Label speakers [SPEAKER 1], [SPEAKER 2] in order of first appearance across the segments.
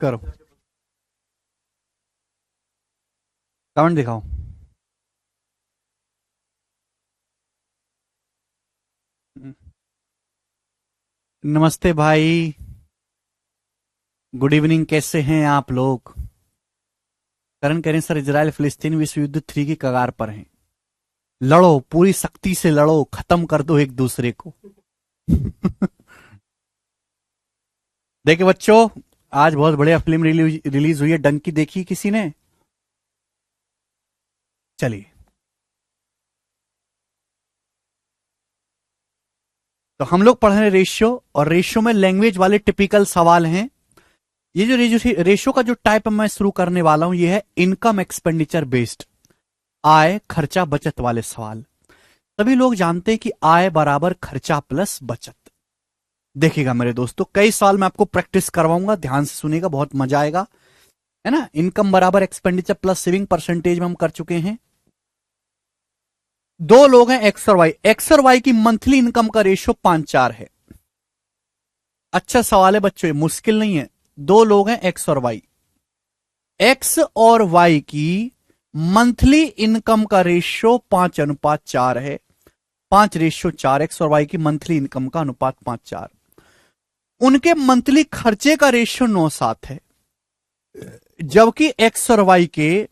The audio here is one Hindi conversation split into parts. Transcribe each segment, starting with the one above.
[SPEAKER 1] करो, कमेंट दिखाओ। नमस्ते भाई, गुड इवनिंग, कैसे हैं आप लोग? करण करें सर, इजराइल फिलिस्तीन विश्व युद्ध 3 की कगार पर हैं। लड़ो, पूरी शक्ति से लड़ो, खत्म कर दो एक दूसरे को। देखिए बच्चों, आज बहुत बढ़िया फिल्म रिलीज हुई है, डंकी देखी किसी ने? चलिए, तो हम लोग पढ़ रहे हैं रेशियो, और रेशियो में लैंग्वेज वाले टिपिकल सवाल हैं। ये जो रेशियो का जो टाइप मैं शुरू करने वाला हूं, ये है इनकम एक्सपेंडिचर बेस्ड, आय खर्चा बचत वाले सवाल। सभी लोग जानते हैं कि आय बराबर खर्चा प्लस बचत। देखिएगा मेरे दोस्तों, कई सवाल मैं आपको प्रैक्टिस करवाऊंगा, ध्यान से सुनिएगा, बहुत मजा आएगा, है ना। इनकम बराबर एक्सपेंडिचर प्लस सेविंग, परसेंटेज में हम कर चुके हैं। दो लोग हैं एक्स और वाई, एक्स और वाई की मंथली इनकम का रेशियो 5:4 है। अच्छा सवाल है बच्चों, ये मुश्किल नहीं है। दो लोग हैं एक्स और वाई, एक्स और वाई की मंथली इनकम का रेशियो 5:4 है। 5:4, एक्स और वाई की मंथली इनकम का अनुपात 5:4। उनके मंथली खर्चे का रेशियो 9:7 है, जबकि एक्स और वाई के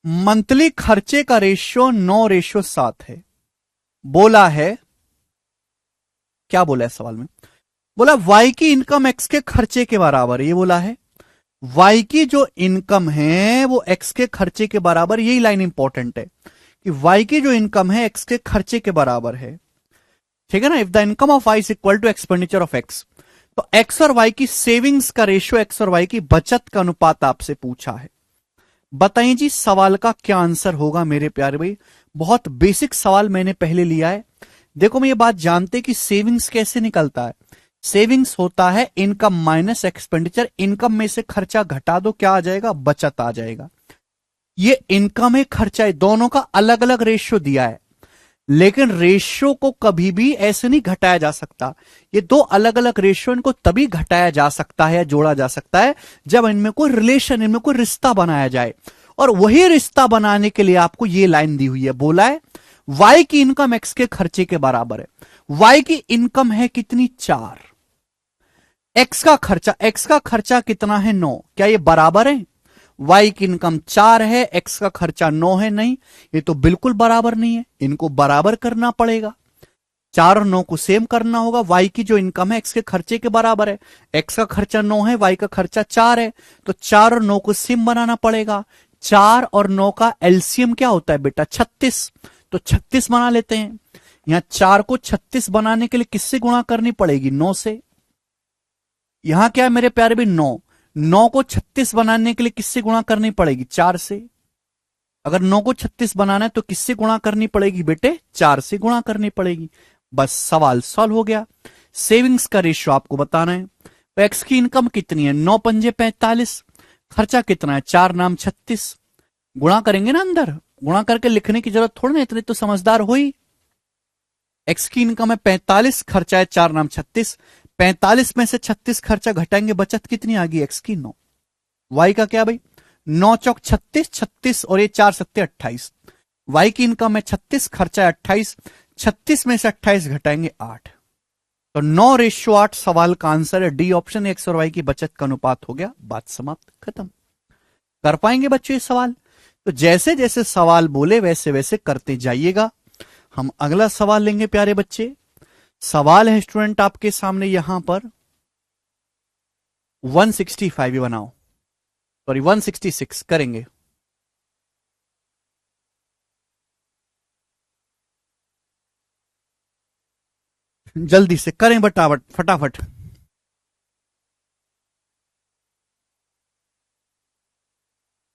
[SPEAKER 1] मंथली खर्चे का रेशियो 9:7 है। बोला है, क्या बोला है सवाल में? बोला वाई की इनकम एक्स के खर्चे के बराबर है, ये बोला है। वाई की जो इनकम है वो एक्स के खर्चे के बराबर, यही लाइन इंपॉर्टेंट है कि वाई की जो इनकम है एक्स के खर्चे के बराबर है, ठीक है ना। If the income of Y is equal to expenditure of X, तो एक्स और वाई की सेविंग्स का रेशियो, एक्स और वाई की बचत का अनुपात आपसे पूछा है। बताइए जी सवाल का क्या आंसर होगा मेरे प्यारे भाई। बहुत बेसिक सवाल मैंने पहले लिया है। देखो, मैं ये बात जानते कि सेविंग्स कैसे निकलता है। सेविंग्स होता है इनकम माइनस एक्सपेंडिचर, इनकम में से खर्चा घटा दो, क्या आ जाएगा? बचत आ जाएगा। ये इनकम है, खर्चा है, दोनों का अलग अलग रेशियो दिया है, लेकिन रेशियो को कभी भी ऐसे नहीं घटाया जा सकता। ये दो अलग अलग रेशियो, इनको तभी घटाया जा सकता है या जोड़ा जा सकता है जब इनमें कोई रिलेशन, इनमें कोई रिश्ता बनाया जाए। और वही रिश्ता बनाने के लिए आपको ये लाइन दी हुई है। बोला है वाई की इनकम एक्स के खर्चे के बराबर है। वाई की इनकम है कितनी? 4। एक्स का खर्चा कितना है? 9। क्या ये बराबर है? वाई की इनकम 4 है, एक्स का खर्चा 9 है। नहीं, ये तो बिल्कुल बराबर नहीं है, इनको बराबर करना पड़ेगा। 4 और 9 को सेम करना होगा। वाई की जो इनकम है एक्स के खर्चे के बराबर है, एक्स का खर्चा 9 है, वाई का खर्चा 4 है, तो 4 और 9 को सेम बनाना पड़ेगा। 4 और 9 का एलसीएम क्या होता है बेटा? 36। तो 36 बना लेते हैं। यहां 4 को 36 बनाने के लिए किससे गुणा करनी पड़ेगी? 9 से। यहां क्या है मेरे प्यारे भी? 9। 9 को 36 बनाने के लिए किससे गुणा करनी पड़ेगी? 4 से। अगर 9 को 36 बनाना है तो किससे गुणा करनी पड़ेगी बेटे? 4 से गुणा करनी पड़ेगी। बस सवाल सॉल्व हो गया। सेविंग्स का रेशियो आपको बताना है। तो एक्स की इनकम कितनी है? 9 पंजे 45। खर्चा कितना है? 4 नाम 36। गुणा करेंगे ना अंदर, गुणा करके लिखने की जरूरत थोड़ी ना, इतने तो समझदार हो ही। एक्स की इनकम है 45, खर्चा है 4 नाम 36। 45 में से 36 खर्चा घटाएंगे, बचत कितनी आ गई? एक्स की 9। वाई का क्या भाई? 9 चौक 36, 36 और ये 4 सत्ते 28। वाई की इनकम है 36, खर्चा है 28। 36 में से 28 घटाएंगे 8। तो 9:8 सवाल का आंसर है डी ऑप्शन। एक्स और वाई की बचत का अनुपात हो गया, बात समाप्त, खत्म। कर पाएंगे बच्चों ये सवाल? तो जैसे जैसे सवाल बोले वैसे वैसे करते जाइएगा। हम अगला सवाल लेंगे प्यारे बच्चे। सवाल है स्टूडेंट आपके सामने यहां पर 165 बनाओ, सॉरी 166 करेंगे। जल्दी से करें बटावट, फटाफट।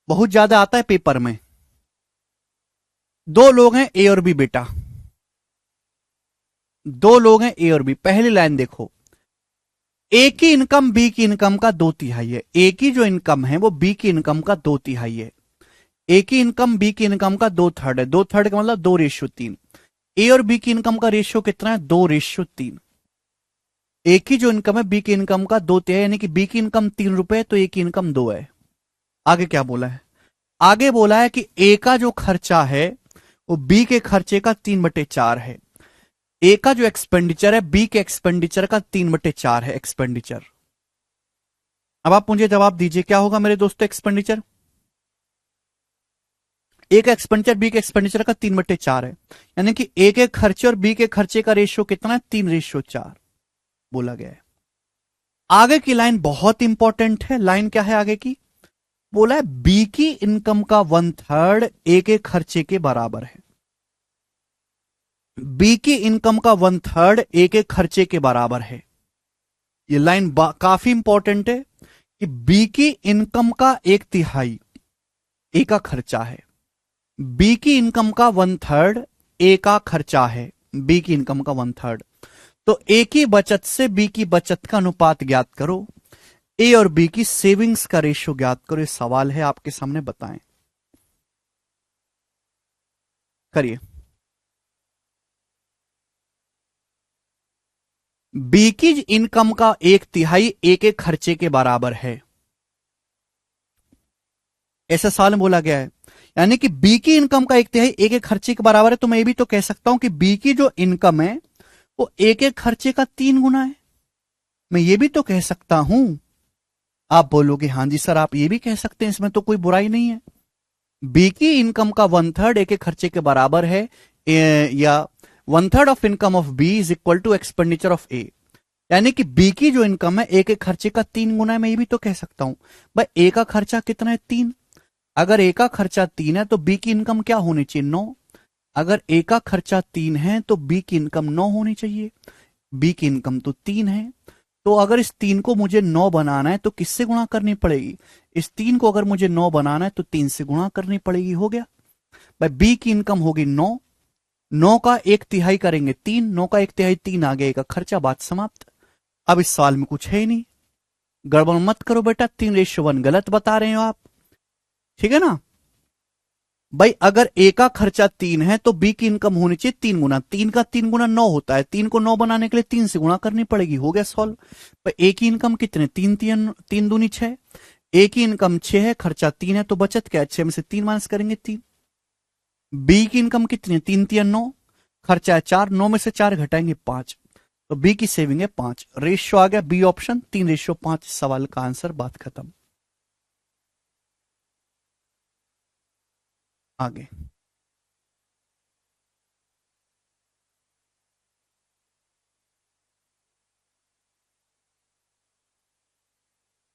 [SPEAKER 1] बहुत ज्यादा आता है पेपर में। दो लोग हैं ए और बी बेटा, दो लोग हैं ए और बी। पहली लाइन देखो, ए की इनकम बी की इनकम का 2/3 है। ए की जो इनकम है वो बी की इनकम का 2/3 है। ए की इनकम बी की इनकम का 2/3 है। 2/3 का मतलब 2:3। ए और बी की इनकम का रेशियो कितना है? 2:3। ए की जो इनकम है बी की इनकम का 2/3, यानी कि बी की इनकम 3 रुपए तो ए की इनकम 2 है। आगे क्या बोला है? आगे बोला है कि ए का जो खर्चा है वो बी के खर्चे का 3/4 है। ए का जो एक्सपेंडिचर है बी के एक्सपेंडिचर का 3/4 है एक्सपेंडिचर। अब आप मुझे जवाब दीजिए क्या होगा मेरे दोस्तों एक्सपेंडिचर? ए का एक्सपेंडिचर बी के एक्सपेंडिचर का 3/4 है, यानी कि ए के खर्चे और बी के खर्चे का रेशियो कितना है? 3:4 बोला गया है। आगे की लाइन बहुत इंपॉर्टेंट है। लाइन क्या है आगे की? बोला है बी की इनकम का 1/3 ए के खर्चे के बराबर है। बी की इनकम का 1/3 ए के खर्चे के बराबर है। ये लाइन काफी इंपॉर्टेंट है कि बी की इनकम का 1/3 ए का खर्चा है। बी की इनकम का 1/3 ए का खर्चा है। बी की इनकम का 1/3, तो ए की बचत से बी की बचत का अनुपात ज्ञात करो। ए और बी की सेविंग्स का रेशियो ज्ञात करो। ये सवाल है आपके सामने, बताएं। करिए। बी की इनकम का 1/3 ए के खर्चे के बराबर है, ऐसा सवाल में बोला गया है। यानी कि बी की इनकम का 1/3 ए के खर्चे के बराबर है, तो मैं ये भी तो कह सकता हूं कि बी की जो इनकम है वो ए के खर्चे का 3 गुना है। मैं ये भी तो कह सकता हूं। आप बोलोगे हां जी सर, आप ये भी कह सकते हैं, इसमें तो कोई बुराई नहीं है। बी की इनकम का 1/3 ए के खर्चे के बराबर है, या 1/3 of income of B is equal to expenditure of A. यानी कि बी की जो इनकम है ए के खर्चे का 3 गुना है। मैं ये भी तो कह सकता हूं भाई ए का खर्चा कितना है? 3। अगर ए का खर्चा 3 है तो बी की इनकम क्या होनी चाहिए? 9। अगर ए का खर्चा 3 है तो बी की इनकम 9 होनी चाहिए। बी की इनकम तो 3 है, तो अगर इस 3 को मुझे 9 बनाना है तो किससे गुणा करनी पड़ेगी? इस 3 को अगर मुझे 9 बनाना है तो 3 से गुणा करनी पड़ेगी। हो गया भाई, बी की इनकम होगी 9। 9 का 1/3 करेंगे 3, 9 का 1/3 3 आ गया का खर्चा, बात समाप्त। अब इस सवाल में कुछ है ही नहीं। गड़बड़ मत करो बेटा, 3:1 गलत बता रहे हो आप, ठीक है ना भाई। अगर ए का खर्चा 3 है तो बी की इनकम होनी चाहिए 3 गुना। 3 का 3 गुना 9 होता है। 3 को 9 बनाने के लिए 3 से गुणा करनी पड़ेगी। हो गया सॉल्व। ए की इनकम कितने? 3 दूनी 6। ए की इनकम 6 है, खर्चा 3 है, तो बचत क्या है? 6 में से 3 माइनस करेंगे 3। बी की इनकम कितनी है? 3×3 = 9, खर्चा है 4, 9 में से 4 घटाएंगे 5, तो बी की सेविंग है 5। रेशियो आ गया बी ऑप्शन 3:5। सवाल का आंसर, बात खत्म। आगे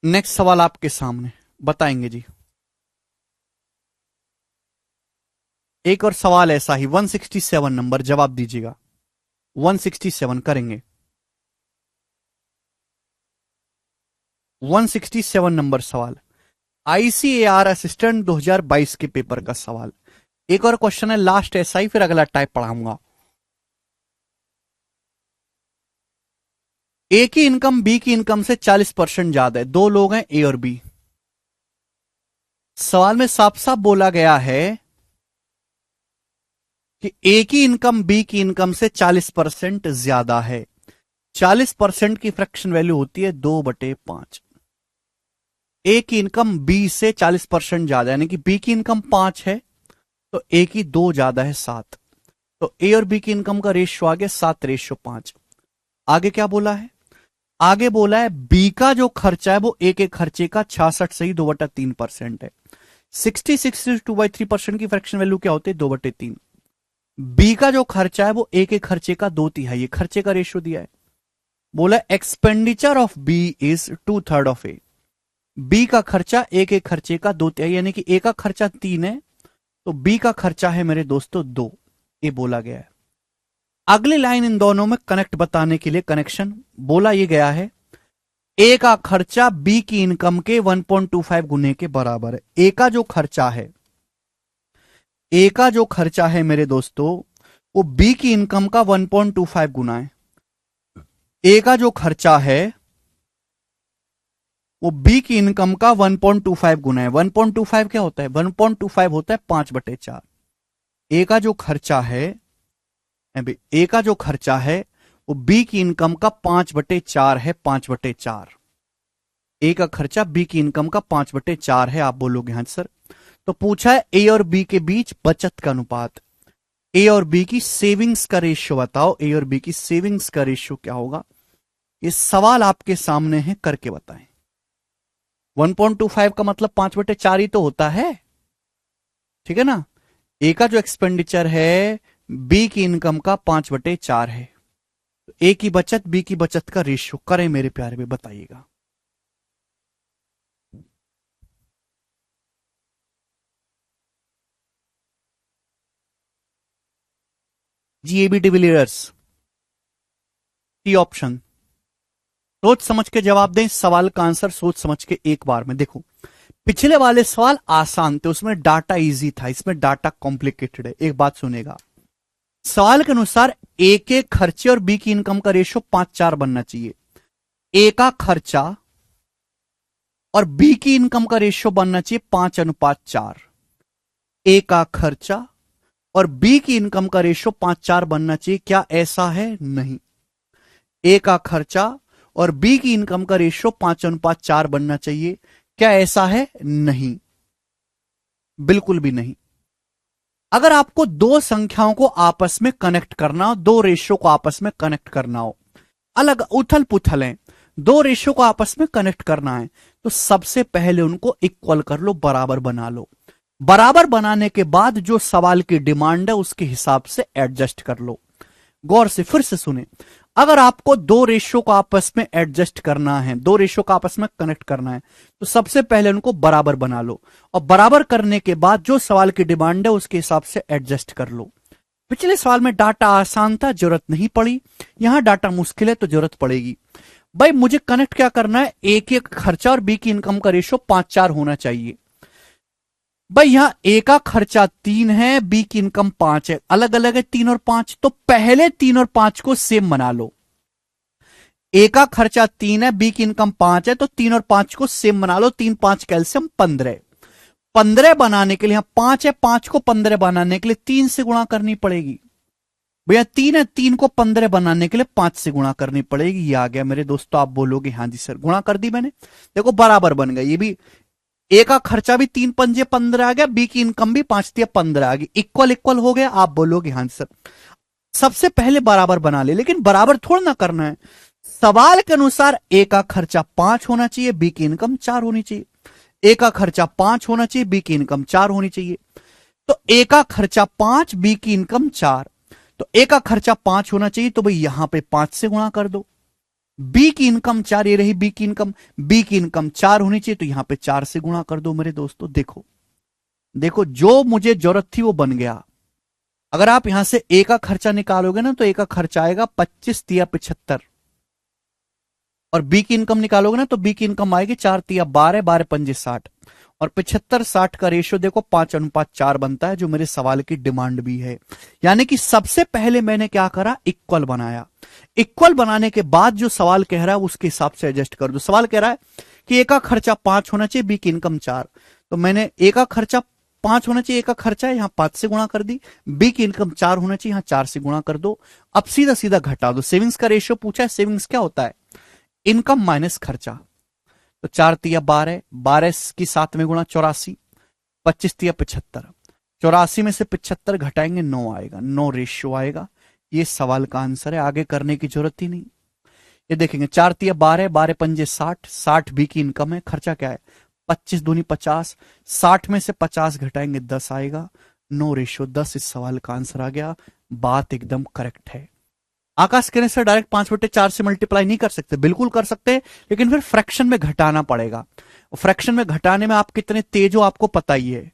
[SPEAKER 1] नेक्स्ट सवाल आपके सामने, बताएंगे जी। एक और सवाल ऐसा ही 167 नंबर, जवाब दीजिएगा। 167 करेंगे। 167 नंबर सवाल, आईसीएआर असिस्टेंट 2022 के पेपर का सवाल। एक और क्वेश्चन है लास्ट ऐसा ही, फिर अगला टाइप पढ़ाऊंगा। ए की इनकम बी की इनकम से 40% ज्यादा है। दो लोग हैं ए और बी। सवाल में साफ साफ बोला गया है कि ए की इनकम बी की इनकम से 40% ज्यादा है। 40% की फ्रैक्शन वैल्यू होती है 2/5। ए की इनकम बी से 40% ज्यादा, यानी कि बी की इनकम 5 है तो ए की 2 ज्यादा है 7, तो ए और बी की इनकम का रेशियो आ गया 7:5। आगे क्या बोला है? आगे बोला है बी का जो खर्चा है वो ए के खर्चे का 66 से ही 2/3% है। 66 2/3% की फ्रैक्शन वैल्यू क्या होती है? 2/3। बी का जो खर्चा है वो ए के खर्चे का 2/3, खर्चे का रेशियो दिया है। बोला expenditure of B is 2/3 of A. B का खर्चा ए के खर्चे का 2/3, यानी कि ए का खर्चा 3 है तो बी का खर्चा है मेरे दोस्तों 2, ये बोला गया है। अगली लाइन इन दोनों में कनेक्ट बताने के लिए कनेक्शन बोला ये गया है, ए का खर्चा बी की इनकम के 1.25 गुने के बराबर है। ए का जो खर्चा है, ए का जो खर्चा है मेरे दोस्तों वो बी की इनकम का 1.25 गुना है। ए का जो खर्चा है वो बी की इनकम का 1.25 गुना है। 1.25 क्या होता है? 1.25 होता है 5/4। ए का जो खर्चा है, ए का जो खर्चा है वो बी की इनकम का 5/4 है। 5/4 ए का खर्चा बी की इनकम का 5/4 है। आप बोलोगे हाँ सर। तो पूछा है ए और बी के बीच बचत का अनुपात, ए और बी की सेविंग्स का रेशियो बताओ। ए और बी की सेविंग्स का रेशियो क्या होगा? ये सवाल आपके सामने है, करके बताएं। 1.25 का मतलब 5/4 ही तो होता है, ठीक है ना। ए का जो एक्सपेंडिचर है बी की इनकम का 5/4 है। ए की बचत बी की बचत का रेशियो करें मेरे प्यारे में, बताइएगा। जी, A B de Villiers, T option. सोच समझ के जवाब दें। इस सवाल का आंसर सोच समझ के एक बार में देखो। पिछले वाले सवाल आसान थे, उसमें डाटा इजी था, इसमें डाटा कॉम्प्लिकेटेड है। एक बात सुनेगा, सवाल के अनुसार ए के खर्चे और बी की इनकम का रेशियो 5:4 बनना चाहिए। ए का खर्चा और बी की इनकम का रेशियो बनना चाहिए 5:4। ए का खर्चा और बी की इनकम का रेशियो 5:4 बनना चाहिए। क्या ऐसा है? नहीं। ए का खर्चा और बी की इनकम का रेशियो 5:4 बनना चाहिए। क्या ऐसा है? नहीं, बिल्कुल भी नहीं। अगर आपको दो संख्याओं को आपस में कनेक्ट करना हो, दो रेशियो को आपस में कनेक्ट करना हो, अलग उथल पुथल है, दो रेशियो को आपस में कनेक्ट करना है, तो सबसे पहले उनको इक्वल कर लो, बराबर बना लो। बराबर बनाने के बाद जो सवाल की डिमांड है उसके हिसाब से एडजस्ट कर लो। गौर से फिर से सुने, अगर आपको दो रेशियो को आपस में एडजस्ट करना है, दो रेशियो को आपस में कनेक्ट करना है, तो सबसे पहले उनको बराबर बना लो, और बराबर करने के बाद जो सवाल की डिमांड है उसके हिसाब से एडजस्ट कर लो। पिछले सवाल में डाटा आसान था, जरूरत नहीं पड़ी। यहां डाटा मुश्किल है तो जरूरत पड़ेगी। भाई मुझे कनेक्ट क्या करना है? ए के खर्चा और बी की इनकम का रेशियो 5:4 होना चाहिए। भाई यहां ए का खर्चा 3 है, बी की इनकम 5 है, अलग अलग है 3 और 5, तो पहले 3 और 5 को सेम बना लो। ए का खर्चा 3 है, बी की इनकम 5 है, तो 3 और 5 को सेम बना लो। 3 5 कैल्शियम 15। 15 बनाने के लिए, यहां 5 है, 5 को 15 बनाने के लिए 3 से गुणा करनी पड़ेगी। भैया 3 है, 3 को 15 बनाने के लिए 5 से गुणा करनी पड़ेगी। ये आ गया मेरे दोस्तों। आप बोलोगे हाँ जी सर, गुणा कर दी मैंने, देखो बराबर बन गया। ये भी ए का खर्चा भी 3 पंजे 15 आ गया, बी की इनकम भी 5 तिया 15 आ गई, इक्वल इक्वल हो गया। आप बोलोगे हाँ सर, सबसे पहले बराबर बना ले, लेकिन बराबर थोड़ा ना करना है। सवाल के अनुसार ए का खर्चा 5 होना चाहिए, बी की इनकम 4 होनी चाहिए। ए का खर्चा 5 होना चाहिए, बी की इनकम 4 होनी चाहिए। तो ए का खर्चा 5, बी की इनकम 4, तो ए का खर्चा 5 होना चाहिए, तो भाई यहां पे 5 से गुणा कर दो। बी की इनकम 4, ये रही बी की इनकम, बी की इनकम 4 होनी चाहिए, तो यहां पे 4 से गुणा कर दो मेरे दोस्तों। देखो देखो, जो मुझे जरूरत थी वो बन गया। अगर आप यहां से ए का खर्चा निकालोगे ना, तो ए का खर्चा आएगा 25 तिया 75, और बी की इनकम निकालोगे ना, तो बी की इनकम आएगी 4 तिया 12, 12 पंजे 60, और 75 60 का रेशियो देखो 5:4 बनता है, जो मेरे सवाल की डिमांड भी है। यानी कि सबसे पहले मैंने क्या करा? इक्वल बनाया। इक्वल बनाने के बाद जो सवाल कह रहा है उसके हिसाब से एडजस्ट कर दो। सवाल कह रहा है कि ए का खर्चा 5 होना चाहिए, बी की इनकम 4, तो मैंने ए का खर्चा 5 होना चाहिए, ए का खर्चा है, यहां 5 से गुणा कर दी। बी की इनकम 4 होना चाहिए, यहां 4 से गुणा कर दो। अब सीधा सीधा घटा दो। सेविंग्स का रेशियो पूछा है, सेविंग्स क्या होता है? इनकम माइनस खर्चा। तो 4 तिया 12, 12 की 7 में गुणा 84, 25 तिया 75, 84 में से 75 घटाएंगे 9 आएगा, 9 रेशियो आएगा। ये सवाल का आंसर है, आगे करने की जरूरत ही नहीं। ये देखेंगे 4 तिया 12, 12 पंजे 60, 60 बी की इनकम है, खर्चा क्या है? 25 दूनी 50, 60 में से 50 घटाएंगे 10 आएगा, 9 रेशियो 10। इस सवाल का आंसर आ गया। बात एकदम करेक्ट है। आकाश कहने से डायरेक्ट 5/4 से मल्टीप्लाई नहीं कर सकते, बिल्कुल कर सकते, लेकिन फिर फ्रैक्शन में घटाना पड़ेगा। फ्रैक्शन में घटाने में आप कितने तेज हो आपको पता ही है।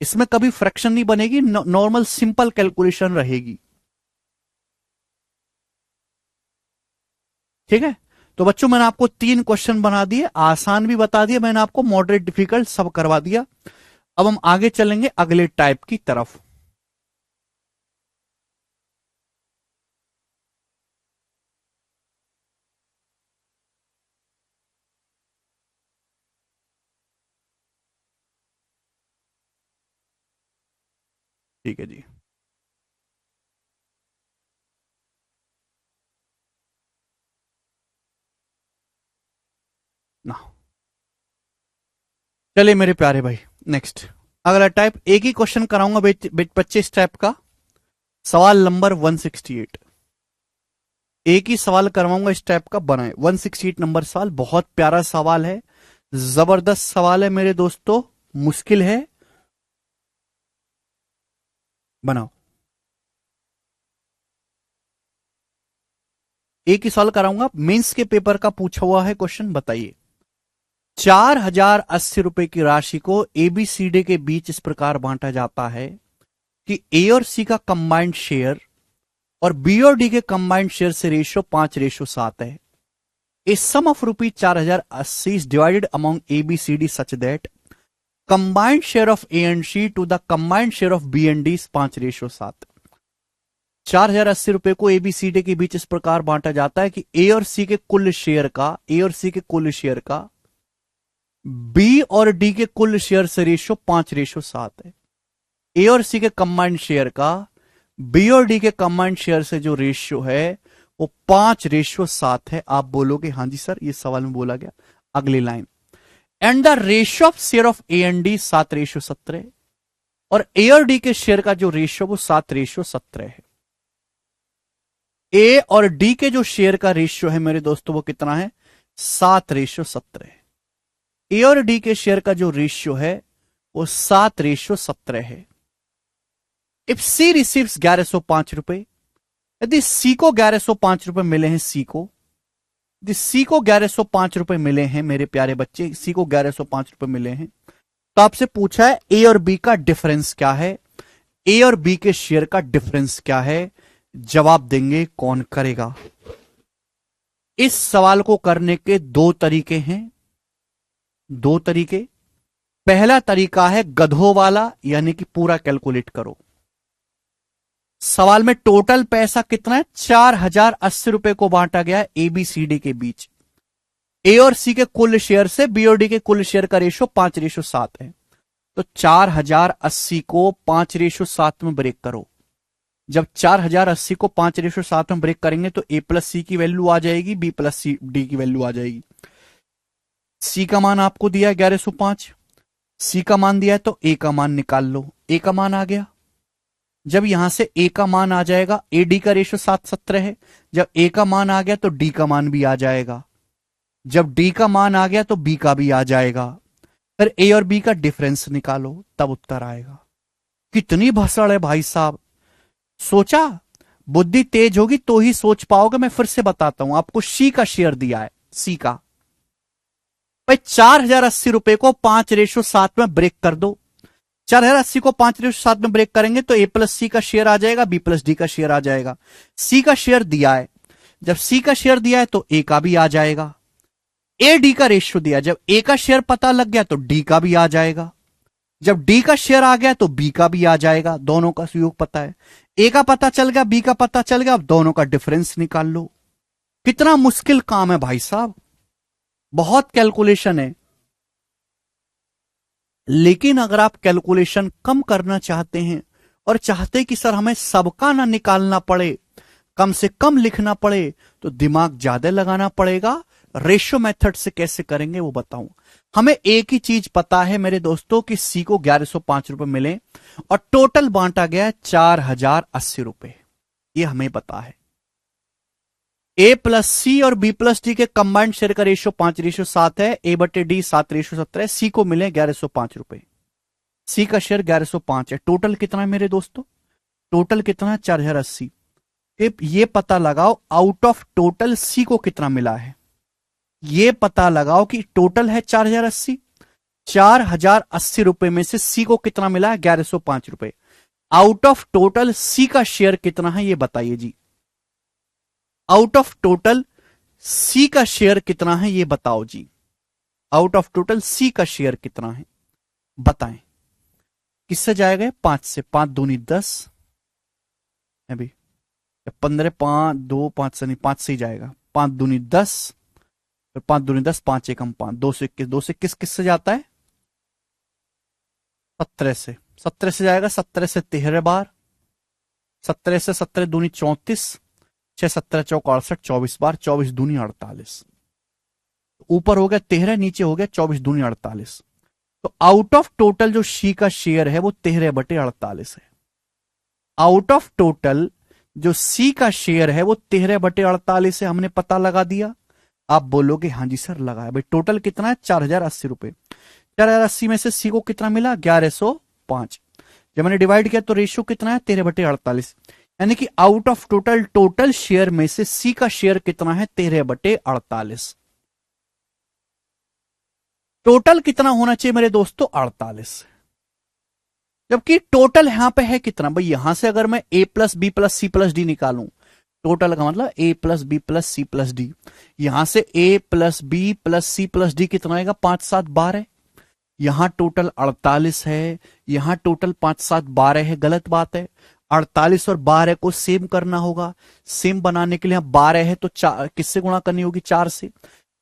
[SPEAKER 1] इसमें कभी फ्रैक्शन नहीं बनेगी, नॉर्मल सिंपल कैलकुलेशन रहेगी। ठीक है, तो बच्चों मैंने आपको 3 क्वेश्चन बना दिए, आसान भी बता दिया मैंने आपको, मॉडरेट डिफिकल्ट सब करवा दिया। अब हम आगे चलेंगे अगले टाइप की तरफ। ठीक है जी। ना, चलिए मेरे प्यारे भाई, नेक्स्ट अगला टाइप। एक ही क्वेश्चन कराऊंगा बच्चे इस टाइप का। सवाल नंबर 168, एक ही सवाल करवाऊंगा इस टाइप का, बनाए 168 नंबर सवाल। बहुत प्यारा सवाल है, जबरदस्त सवाल है मेरे दोस्तों, मुश्किल है, बनाओ। एक ही सवाल कराऊंगा, मेंस के पेपर का पूछा हुआ है क्वेश्चन, बताइए। 4080 रुपए की राशि को एबीसीडी के बीच इस प्रकार बांटा जाता है कि ए और सी का कंबाइंड शेयर और बी और डी के कंबाइंड शेयर से रेशियो 5:7 है। A sum of rupees 4080 is divided among A B C D such that combined share of A and C to the combined share of B and D 5:7। 4080 रुपए को एबीसीडी के बीच इस प्रकार बांटा जाता है कि ए और सी के कुल शेयर का बी और डी के कुल शेयर से रेशियो 5:7 है। ए और सी के कंबाइंड शेयर का बी और डी के कंबाइंड शेयर से जो रेशियो है वो 5:7 है। आप बोलोगे हाँ जी सर, ये सवाल में बोला गया। अगली line, and the ratio of share of A and D 7:17, और ए और डी के शेयर का जो रेशियो वो 7:17 है। ए और डी के जो शेयर का रेशियो है मेरे दोस्तों वो कितना है? 7:17 है। ए और डी के शेयर का जो रेशियो है वो 7:17 है। इफ सी रिसीव्स 1105 रुपए, यदि सी को 1105 रुपए मिले हैं, सी को 1105 रुपए मिले हैं मेरे प्यारे बच्चे, सी को 1105 रुपए मिले हैं, तो आपसे पूछा है ए और बी का डिफरेंस क्या है, ए और बी के शेयर का डिफरेंस क्या है। जवाब देंगे कौन करेगा? इस सवाल को करने के दो तरीके हैं, दो तरीके। पहला तरीका है गधों वाला, यानी कि पूरा कैलकुलेट करो। सवाल में टोटल पैसा कितना है? 4080 रुपए को बांटा गया है एबीसीडी के बीच। ए और सी के कुल शेयर से बी और डी के कुल शेयर का रेशियो 5:7 है। तो 4080 को 5:7 में ब्रेक करो। जब 4080 को 5:7 में ब्रेक करेंगे तो ए प्लस सी की वैल्यू आ जाएगी, बी प्लस सी डी की वैल्यू आ जाएगी। सी का मान आपको दिया है 1105, सी का मान दिया है तो ए का मान निकाल लो। ए का मान आ गया, जब यहां से ए का मान आ जाएगा, ए डी का रेशियो 7:17 है, जब ए का मान आ गया तो डी का मान भी आ जाएगा, जब डी का मान आ गया तो बी का भी आ जाएगा। फिर ए और बी का डिफरेंस निकालो, तब उत्तर आएगा। कितनी भसड़ है भाई साहब, सोचा? बुद्धि तेज होगी तो ही सोच पाओगे। मैं फिर से बताता हूं आपको, सी का शेयर दिया है, सी का। भाई 4080 रुपए को 5:7 में ब्रेक कर दो। 4080 को 5:7 में ब्रेक करेंगे तो ए प्लस सी का शेयर आ जाएगा, बी प्लस डी का शेयर आ जाएगा। सी का शेयर दिया है, जब सी का शेयर दिया है तो ए का भी आ जाएगा। ए डी का रेशियो दिया, जब ए का शेयर पता लग गया तो डी का भी आ जाएगा, जब डी का शेयर आ गया तो बी का भी आ जाएगा। दोनों का योग पता है, ए का पता चल गया, बी का पता चल गया, अब दोनों का डिफरेंस निकाल लो। कितना मुश्किल काम है भाई साहब, बहुत कैलकुलेशन है। लेकिन अगर आप कैलकुलेशन कम करना चाहते हैं और चाहते कि सर हमें सबका ना निकालना पड़े, कम से कम लिखना पड़े, तो दिमाग ज्यादा लगाना पड़ेगा। रेशियो मेथड से कैसे करेंगे वो बताऊं। हमें एक ही चीज पता है मेरे दोस्तों कि सी को 1105 रुपए मिले और टोटल बांटा गया 4080 रुपए, ये हमें पता है। ए प्लस सी और बी प्लस डी के कंबाइंड शेयर का रेशियो 5:7 है, ए बटे डी 7:17। सी को मिले 1105 रुपए, सी का शेयर 1105 है। टोटल कितना है मेरे दोस्तों? टोटल कितना है? 4080। ये पता लगाओ आउट ऑफ टोटल सी को कितना मिला है, ये पता लगाओ कि टोटल है 4080, 4080 रुपए में से सी को कितना मिला है? 1105 रुपए। आउट ऑफ टोटल सी का शेयर कितना है ये बताइए जी। आउट ऑफ टोटल सी का शेयर कितना है ये बताओ जी। आउट ऑफ टोटल सी का शेयर कितना है बताएं। किससे जाएगा? 5 से। 5 दूनी 10 अभी 15, 5 2 5 से नहीं, 5 से ही जाएगा। 5 दूनी 10, फिर 5 दूनी 10, 5 एकम 5, 2 से 21, 2 से 21 किससे जाता है? 17 से। 17 से जाएगा, 17 से 13 बार, 17 से 17 दूनी 34, 6 17 चौक 68, 24 बार, 24 दूनी 48। ऊपर हो गया 13, नीचे हो गया 24 दूनी 48। तो आउट ऑफ टोटल जो सी का शेयर है वो 13/48 है। आउट ऑफ टोटल जो सी का शेयर है वो 13/48 है, हमने पता लगा दिया। आप बोलोगे हाँ जी सर लगाया। भाई टोटल कितना है? 4080 रुपए। 4080 में से सी को कितना मिला? 1105। जब मैंने डिवाइड किया तो रेशियो कितना है? 13/48। यानी कि आउट ऑफ टोटल शेयर में से सी का शेयर कितना है? 13/48। टोटल कितना होना चाहिए मेरे दोस्तों? 48। जबकि टोटल यहां पे है कितना? भाई यहां से अगर मैं a plus B plus C plus D निकालूं, टोटल का मतलब a plus B plus C plus D, यहां से a plus B plus C plus D कितना आएगा? 5 7 12। यहां टोटल 48 है, यहां टोटल 5 7 12 है। गलत बात है। 48 और 12 को सेम करना होगा। सेम बनाने के लिए 12 है तो किससे गुणा करनी होगी? 4 से।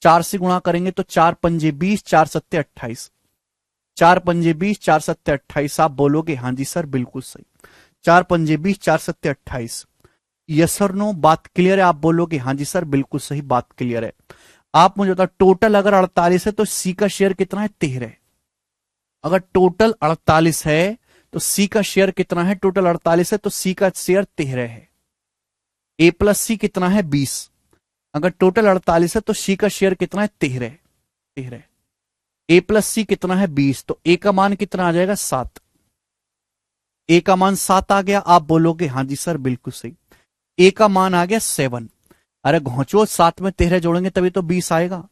[SPEAKER 1] 4 से गुणा करेंगे तो 4 पंजे 20, 4 सत्ते 28। 4 पंजे 20, 4 सत्ते 28। आप बोलोगे हाँ जी सर बिल्कुल सही। 4 पंजे 20, 4 सत्ते 28। यस और नो? बात क्लियर है? आप बोलोगे हाँ जी सर बिल्कुल सही, बात क्लियर है। आप मुझे बताओ टोटल अगर 48 है तो सी का शेयर कितना है? 13। अगर टोटल 48 है तो सी का शेयर कितना है? टोटल 48 है तो सी का शेयर 13 है। ए प्लस सी कितना है? 20। अगर टोटल 48 है तो सी का शेयर कितना है? 13। 13। ए प्लस सी कितना है? 20। तो ए का मान कितना आ जाएगा? 7। ए का मान 7 आ गया। आप बोलोगे हाँ जी सर बिल्कुल सही। ए का मान आ गया 7। अरे घोंचो, 7 में 13 जोड़ेंगे तभी तो 20 आएगा।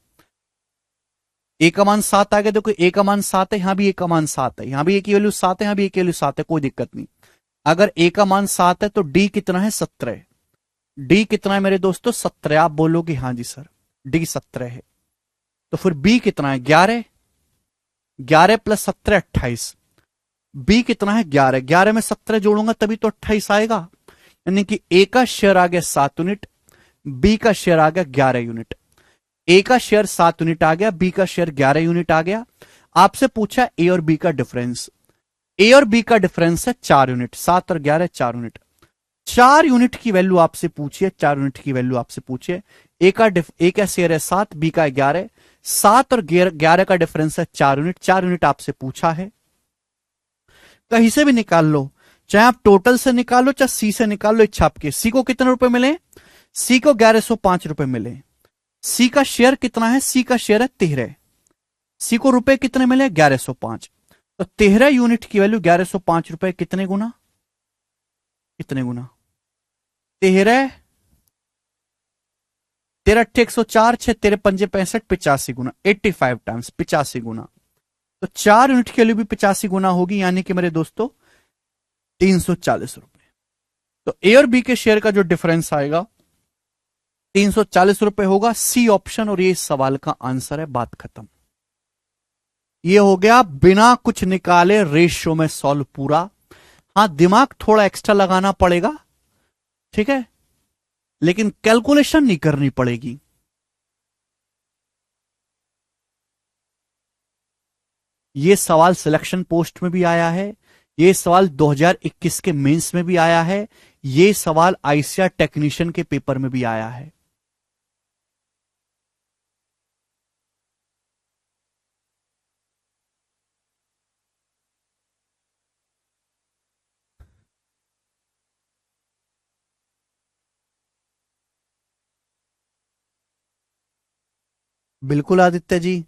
[SPEAKER 1] ए का मान 7 आ गया। देखो ए का मान 7 है, यहां भी ए का मान 7 है, यहां भी ए की वैल्यू 7 है, यहां भी ए की वैल्यू 7 है, कोई दिक्कत नहीं। अगर ए का मान 7 है तो डी कितना है? 17। डी कितना है मेरे दोस्तों? 17। आप बोलोगे हाँ जी सर डी 17 है। तो फिर बी कितना है? 11। 11 प्लस 17 28। बी कितना है? 11। 11 में 17 जोड़ूंगा तभी तो 28 आएगा। यानी कि ए का शेयर आ गया 7 यूनिट, बी का शेयर आ गया 11 यूनिट। ए का शेयर 7 यूनिट आ गया, बी का शेयर 11 यूनिट आ गया। आपसे पूछा ए और बी का डिफरेंस। ए और बी का डिफरेंस है 4 यूनिट। 7 और 11 4 यूनिट। 4 यूनिट की वैल्यू आपसे पूछिए, 4 यूनिट की वैल्यू आपसे पूछिए। ए का शेयर है 7, बी का 11। 7 और 11 का डिफरेंस है 4 यूनिट। 4 यूनिट आपसे पूछा है। कहीं से भी निकाल लो, चाहे आप टोटल से निकालो चाहे सी से निकाल लो, इच्छा आपकी। सी को कितने रुपए मिले? सी को 1105 रुपए मिले। सी का शेयर कितना है? सी का शेयर है 13। सी को रुपए कितने मिले? 1105। तो 13 यूनिट की वैल्यू 1105 रुपए कितने गुना? कितने गुना? 13 13 104, 6 13 पंजे 65, 85 गुना। 85 टाइम्स 85 गुना। तो 4 यूनिट की वैल्यू भी 85 गुना होगी, यानी कि मेरे दोस्तों 340 रुपए। तो ए और बी के शेयर का जो डिफरेंस आएगा 340 रुपए होगा। सी ऑप्शन, और ये इस सवाल का आंसर है। बात खत्म। ये हो गया बिना कुछ निकाले रेशियो में सॉल्व पूरा। हां दिमाग थोड़ा एक्स्ट्रा लगाना पड़ेगा, ठीक है, लेकिन कैलकुलेशन नहीं करनी पड़ेगी। ये सवाल सिलेक्शन पोस्ट में भी आया है, ये सवाल 2021 के मेंस में भी आया है, ये सवाल आईसीआर टेक्नीशियन के पेपर में भी आया है। बिल्कुल आदित्य जी।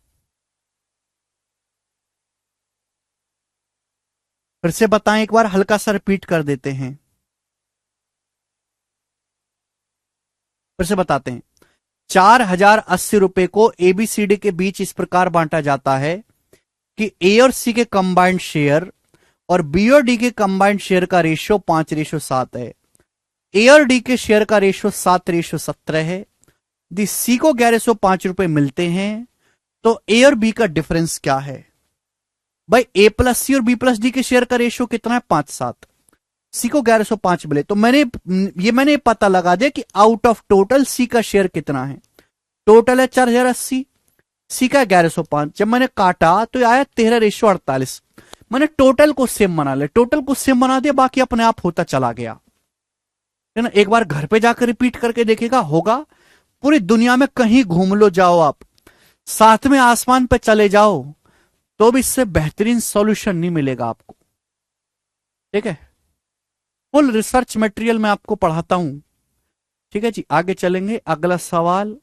[SPEAKER 1] फिर से बताएं एक बार, हल्का सा रिपीट कर देते हैं। फिर से बताते हैं। 4080 रुपए को एबीसीडी के बीच इस प्रकार बांटा जाता है कि ए और सी के कंबाइंड शेयर और बी और डी के कंबाइंड शेयर का रेशियो 5:7 है। ए और डी के शेयर का रेशियो 7:17 है। यदि सी को 1105 रुपए मिलते हैं तो ए और बी का डिफरेंस क्या है? भाई ए प्लस सी और बी प्लस डी के शेयर का रेशियो कितना है? 5:7। सी को 1105 मिले तो मैंने पता लगा दिया कि आउट ऑफ टोटल सी का शेयर कितना है। टोटल है 4080, सी का 1105। जब मैंने काटा तो आया 13:48। मैंने टोटल को सेम बना लिया, टोटल को सेम बना दिया, बाकी अपने आप होता चला गया, है ना। एक बार घर पे जाकर रिपीट करके देखेगा, होगा। पूरी दुनिया में कहीं घूम लो जाओ आप, सातवें आसमान पे चले जाओ, तो भी इससे बेहतरीन सॉल्यूशन नहीं मिलेगा आपको। ठीक है, फुल रिसर्च मटेरियल मैं आपको पढ़ाता हूं। ठीक है जी, आगे चलेंगे। अगला सवाल,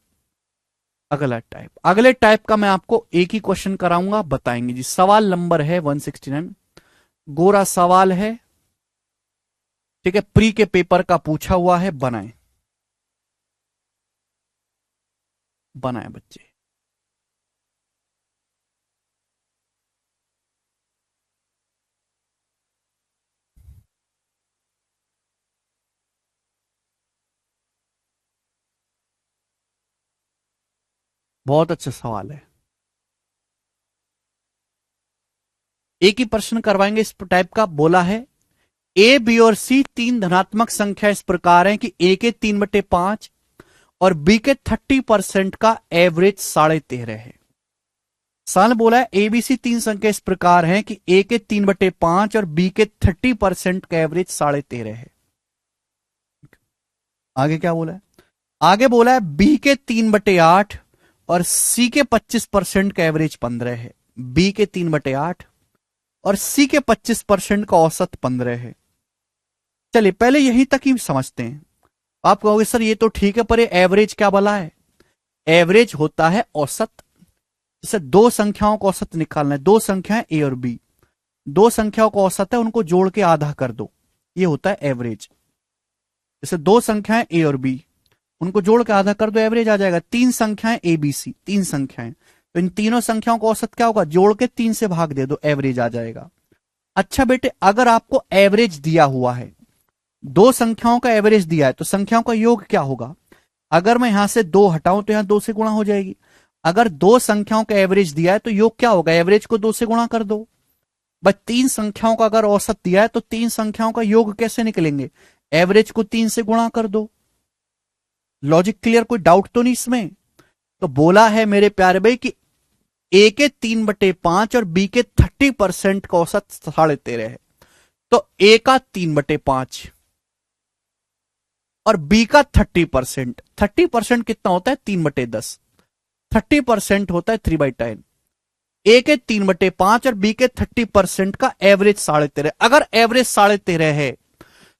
[SPEAKER 1] अगला टाइप, अगले टाइप का मैं आपको एक ही क्वेश्चन कराऊंगा, बताएंगे जी। सवाल नंबर है 169। गोरा सवाल है, ठीक है, प्री के पेपर का पूछा हुआ है। बनाए बनाए बच्चे। बहुत अच्छा सवाल है। एक ही प्रश्न करवाएंगे इस टाइप का। बोला है ए, बी और सी तीन धनात्मक संख्या इस प्रकार है कि ए के 3/5 और बी के 30% का एवरेज 13.5 है। साल बोला है ए बी सी तीन संख्या इस प्रकार है कि ए के 3/5 और बी के 30% का एवरेज 13.5 है। आगे क्या बोला है? आगे बोला है बी के 3/8 और सी के 25% का एवरेज 15 है। बी के 3/8 और सी के 25% का औसत 15 है। चलिए पहले यहीं तक ही समझते हैं। आप कहोगे सर ये तो ठीक है, पर ये एवरेज क्या बोला है? एवरेज होता है औसत। जैसे दो संख्याओं का औसत निकालना है, दो संख्याएं ए और बी, दो संख्याओं का औसत है, उनको जोड़ के आधा कर दो, ये होता है एवरेज। जैसे दो संख्याएं ए और बी, उनको जोड़ के आधा कर दो, एवरेज आ जाएगा। तीन संख्याएं ए बी सी, तीन संख्याएं, तो इन तीनों संख्याओं का औसत क्या होगा? जोड़ के 3 से भाग दे दो, एवरेज आ जाएगा। अच्छा बेटे, अगर आपको एवरेज दिया हुआ है, दो संख्याओं का एवरेज दिया है, तो संख्याओं का योग क्या होगा? अगर मैं यहां से दो हटाऊं तो यहां दो से गुणा हो जाएगी। अगर दो संख्याओं का एवरेज दिया है तो योग क्या होगा? एवरेज को दो से गुणा कर दो। बस तीन संख्याओं का अगर औसत दिया है तो तीन संख्याओं का योग कैसे निकलेंगे? एवरेज को 3 से गुणा कर दो। Logic clear? कोई डाउट तो नहीं इसमें? तो बोला है मेरे प्यारे भाई कि ए के 3/5 और बी के 30% का औसत 13.5 है। तो ए का 3/5 और बी का 30%, 30% कितना होता है? 3/10। 30% होता है 3/10। ए के 3/5 और बी के 30% का एवरेज 13.5। अगर एवरेज 13.5 है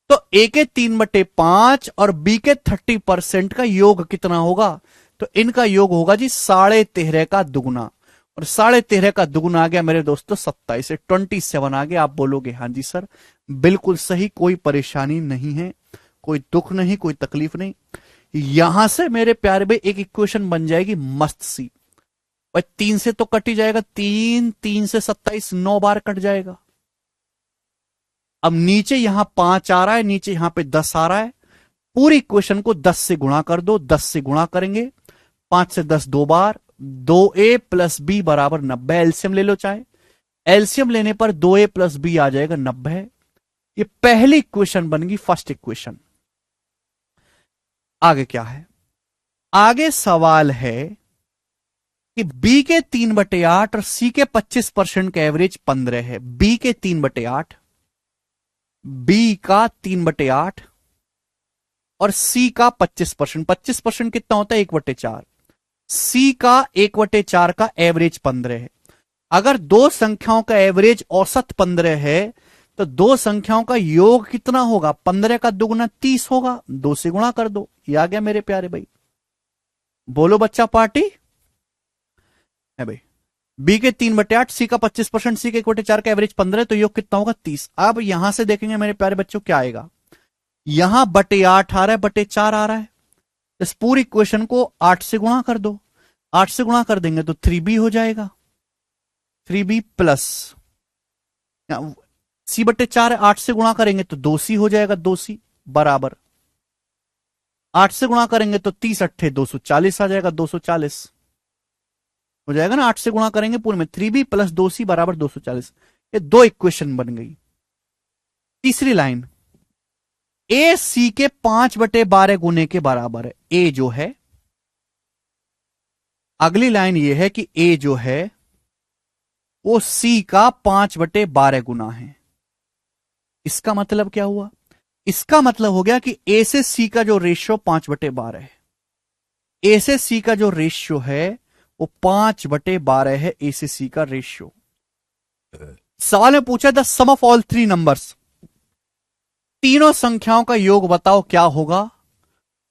[SPEAKER 1] तो ए के 3/5 और बी के 30% का योग कितना होगा? तो इनका योग होगा जी 13.5 का दुगुना। और 13.5 का दुगुना आ गया मेरे दोस्तों 27 से 27 आ गया। आप बोलोगे हाँ जी सर बिल्कुल सही, कोई परेशानी नहीं है, कोई दुख नहीं, कोई तकलीफ नहीं। यहां से मेरे प्यारे भाई एक इक्वेशन बन जाएगी मस्त सी। भाई 3 से तो कट ही जाएगा, 3 3 से 27 9 बार कट जाएगा। अब नीचे यहां 5 आ रहा है, नीचे यहां पे 10 आ रहा है। पूरी इक्वेशन को 10 से गुणा कर दो, 10 से गुणा करेंगे, 5 से 10 दो बार, 2a प्लस बी बराबर 90। एलसीएम ले लो चाहे, एलसीएम लेने पर 2a प्लस बी आ जाएगा 90। ये पहली इक्वेशन बन गई, फर्स्ट इक्वेशन। आगे क्या है? आगे सवाल है कि b के 3/8 और c के 25% का एवरेज 15 है। b के 3/8, b का 3/8 और c का 25%। 25% कितना होता है? 1/4। c का 1/4 का एवरेज 15 है। अगर दो संख्याओं का एवरेज औसत 15 है तो दो संख्याओं का योग कितना होगा? 15 का दुगुना 30 होगा, 2 से गुणा कर दो। ये आ गया मेरे प्यारे भाई। बोलो बच्चा पार्टी है भाई। बी के 3/8, सी का 25%, सी के 1/4 का एवरेज 15 है, तो योग कितना होगा? 30। अब यहां से देखेंगे मेरे प्यारे बच्चों क्या आएगा। यहां बटे 8 आ रहा है, बटे 4 आ रहा है। इस पूरी इक्वेशन को 8 से गुणा कर दो। 8 से गुणा कर देंगे तो 3b हो जाएगा। 3b प्लस c/4 है, 8 से गुणा करेंगे तो 2c हो जाएगा। 2c बराबर 8 से गुणा करेंगे तो 30 अट्ठे 240 आ जाएगा। 240 हो जाएगा ना, 8 से गुणा करेंगे पूरे में। 3b प्लस 2c बराबर 240। ये दो इक्वेशन बन गई। तीसरी लाइन, ए सी के 5/12 गुने के बराबर है। ए जो है अगली लाइन ये है कि ए जो है वो सी का 5/12 गुना है। इसका मतलब क्या हुआ? इसका मतलब हो गया कि ए से सी का जो रेशियो 5/12 है। ए से सी का जो रेशियो है वो 5/12 है। ए से सी का रेशियो। सवाल में पूछा the sum of all three numbers, तीनों संख्याओं का योग बताओ क्या होगा।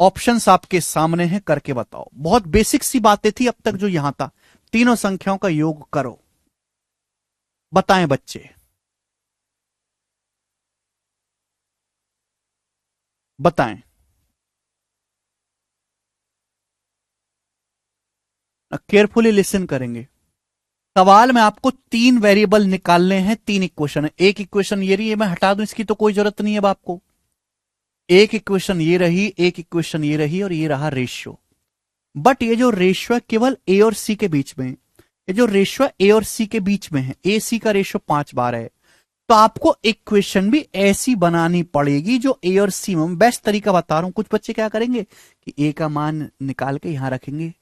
[SPEAKER 1] ऑप्शंस आपके सामने हैं, करके बताओ। बहुत बेसिक सी बातें थी अब तक जो यहां था। तीनों संख्याओं का योग करो, बताएं बच्चे, बताएं। केयरफुली लिसन करेंगे। सवाल में आपको तीन वेरिएबल निकालने हैं, तीन इक्वेशन है। एक इक्वेशन ये रही है, मैं हटा दूं, इसकी तो कोई जरूरत नहीं है अब आपको। एक इक्वेशन ये रही, एक इक्वेशन ये रही, और ये रहा रेशियो। बट ये जो रेशियो है केवल ए और सी के बीच में, ये जो रेशियो ए और सी के बीच में है, ए सी का रेशियो 5/12 है। तो आपको इक्वेशन भी ऐसी बनानी पड़ेगी जो ए और सी में। बेस्ट तरीका बता रहा हूं। कुछ बच्चे क्या करेंगे कि ए का मान निकाल के यहां रखेंगे,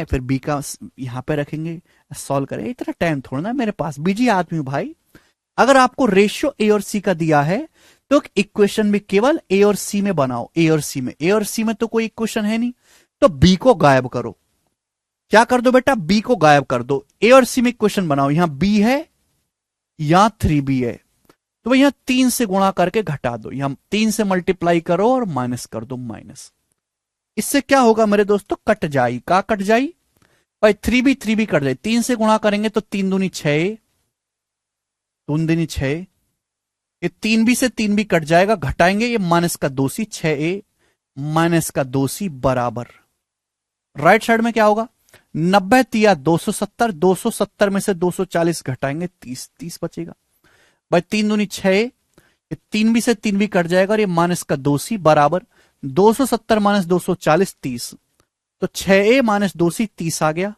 [SPEAKER 1] फिर बी का यहां पे रखेंगे, सॉल्व करें। इतना टाइम थोड़ा ना मेरे पास, बिजी आदमी हूं भाई। अगर आपको रेशियो ए और सी का दिया है तो इक्वेशन भी केवल ए और सी में बनाओ। ए और सी में, ए और सी में तो कोई इक्वेशन है नहीं, तो बी को गायब करो। क्या कर दो बेटा? बी को गायब कर दो। ए और सी में इक्वेशन बनाओ, यहां बी है, यहां 3b है, तो भाई यहां 3 से गुणा करके घटा दो, यहां 3 से मल्टीप्लाई करो और माइनस कर दो, माइनस। इससे क्या होगा मेरे दोस्तों? कट जाई। का कट जाई भाई? 3b कट जाए। 3 से गुणा करेंगे तो 3 दूनी 6, 2 दूनी 6। ये 3b से 3b कट जाएगा, घटाएंगे, ये माइनस का 2c, 6a माइनस का 2c बराबर। राइट साइड में क्या होगा? 90 तिया 270, 270 में से 240 घटाएंगे, 30, 30 बचेगा। भाई 3 दूनी 6, ये 3b से 3b कट जाएगा, और ये माइनस का 2c बराबर 270 माइनस 240, 30। तो 6a माइनस 2c 30 आ गया।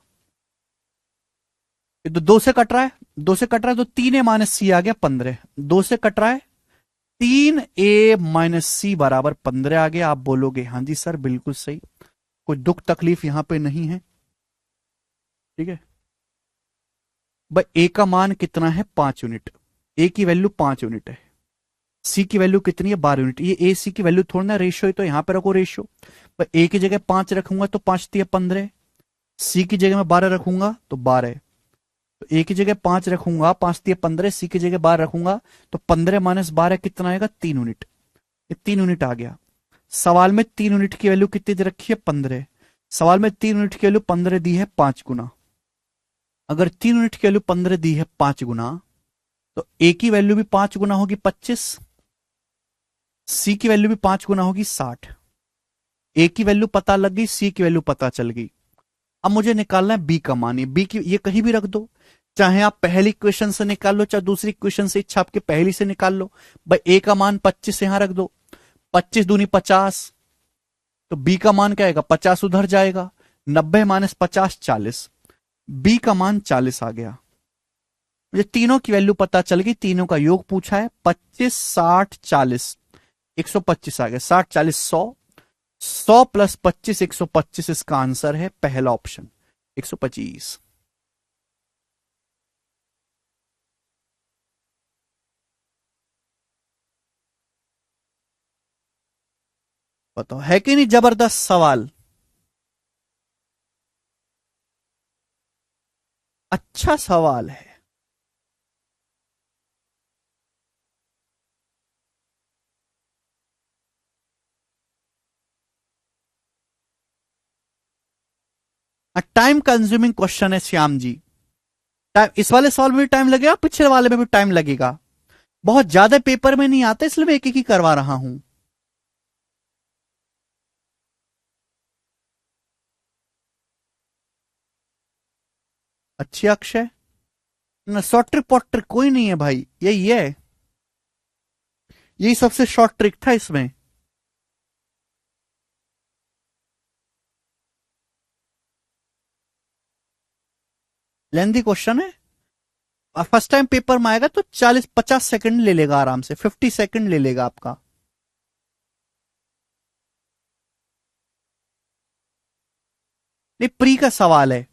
[SPEAKER 1] ये तो 2 से कट रहा है, 2 से कट रहा है, तो 3a माइनस सी आ गया 15। 2 से कट रहा है, 3a माइनस सी बराबर 15 आ गया। आप बोलोगे हाँ जी सर बिल्कुल सही, कोई दुख तकलीफ यहां पे नहीं है। ठीक है भाई, ए का मान कितना है? 5 यूनिट। ए की वैल्यू 5 यूनिट है। सी की वैल्यू कितनी है? 12 यूनिट। ये ए सी की वैल्यू थोड़ा ना रेशियो है, तो यहां पे रखो रेशियो। भाई ए की जगह 5 रखूंगा तो 5 तिया 15, सी की जगह मैं 12 रखूंगा तो 12। तो ए की जगह 5 रखूंगा, 5 तिया 15, सी की जगह 12 रखूंगा तो 15 माइनस 12 कितना आएगा? 3 यूनिट। ये 3 यूनिट आ गया। सवाल में 3 यूनिट की वैल्यू कितनी दे रखी है? 15। सवाल में 3 यूनिट की वैल्यू 15 दी है 5 गुना। अगर 3 यूनिट की वैल्यू 15 दी है 5 गुना, तो ए की वैल्यू भी 5 गुना होगी 25, सी की वैल्यू भी 5 गुना होगी 60। ए की वैल्यू पता लग गई, सी की वैल्यू पता चल गई। अब मुझे निकालना है बी का मान। ये बी की ये कहीं भी रख दो, चाहे आप पहली क्वेश्चन से निकाल लो, चाहे दूसरी क्वेश्चन से, इच्छा आपके पहली से निकाल लो। भाई ए का मान 25 यहां रख दो, 25 दूनी 50, तो बी का मान क्या आएगा? 50 उधर जाएगा, 90 माइनस 50 40। बी का मान 40 आ गया। मुझे तीनों की वैल्यू पता चल गई, तीनों का योग पूछा है। 25 60 40, 125 आ गया। 60 40 100, 100 प्लस 25 125, इसका आंसर है पहला ऑप्शन 125। बताओ है कि नहीं जबरदस्त सवाल? अच्छा सवाल है। टाइम कंज्यूमिंग क्वेश्चन है श्याम जी। टाइम इस वाले सवाल में भी टाइम लगेगा, पिछले वाले में भी टाइम लगेगा। बहुत ज्यादा पेपर में नहीं आता, इसलिए मैं एक एक ही करवा रहा हूं। अच्छी अक्षय ना, शॉर्ट ट्रिक पॉट ट्रिक कोई नहीं है भाई, यही है। यही सबसे शॉर्ट ट्रिक था इसमें। लेंदी क्वेश्चन है, और फर्स्ट टाइम पेपर में आएगा तो 40 50 सेकंड ले लेगा, आराम से 50 सेकंड ले लेगा आपका। नहीं, प्री का सवाल है,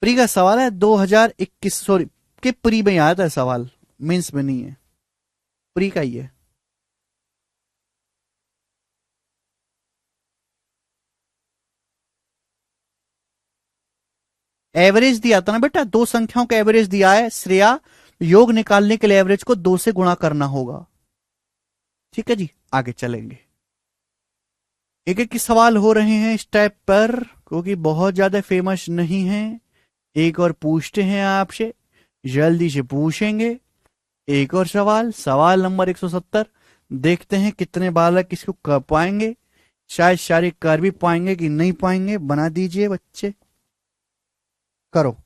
[SPEAKER 1] प्री का सवाल है 2021, सॉरी के प्री में आया था सवाल, मेंस में नहीं है, प्री का ही है। एवरेज दिया था ना बेटा, दो संख्याओं का एवरेज दिया है श्रेया, योग निकालने के लिए एवरेज को 2 से गुणा करना होगा। ठीक है जी, आगे चलेंगे। एक एक सवाल हो रहे हैं इस टाइप पर, क्योंकि बहुत ज्यादा फेमस नहीं है। एक और पूछते हैं आपसे, जल्दी से पूछेंगे। एक और सवाल, सवाल नंबर 170। देखते हैं कितने बालक इसको कर पाएंगे, शायद सारे कर भी पाएंगे कि नहीं पाएंगे। बना दीजिए बच्चे, करो।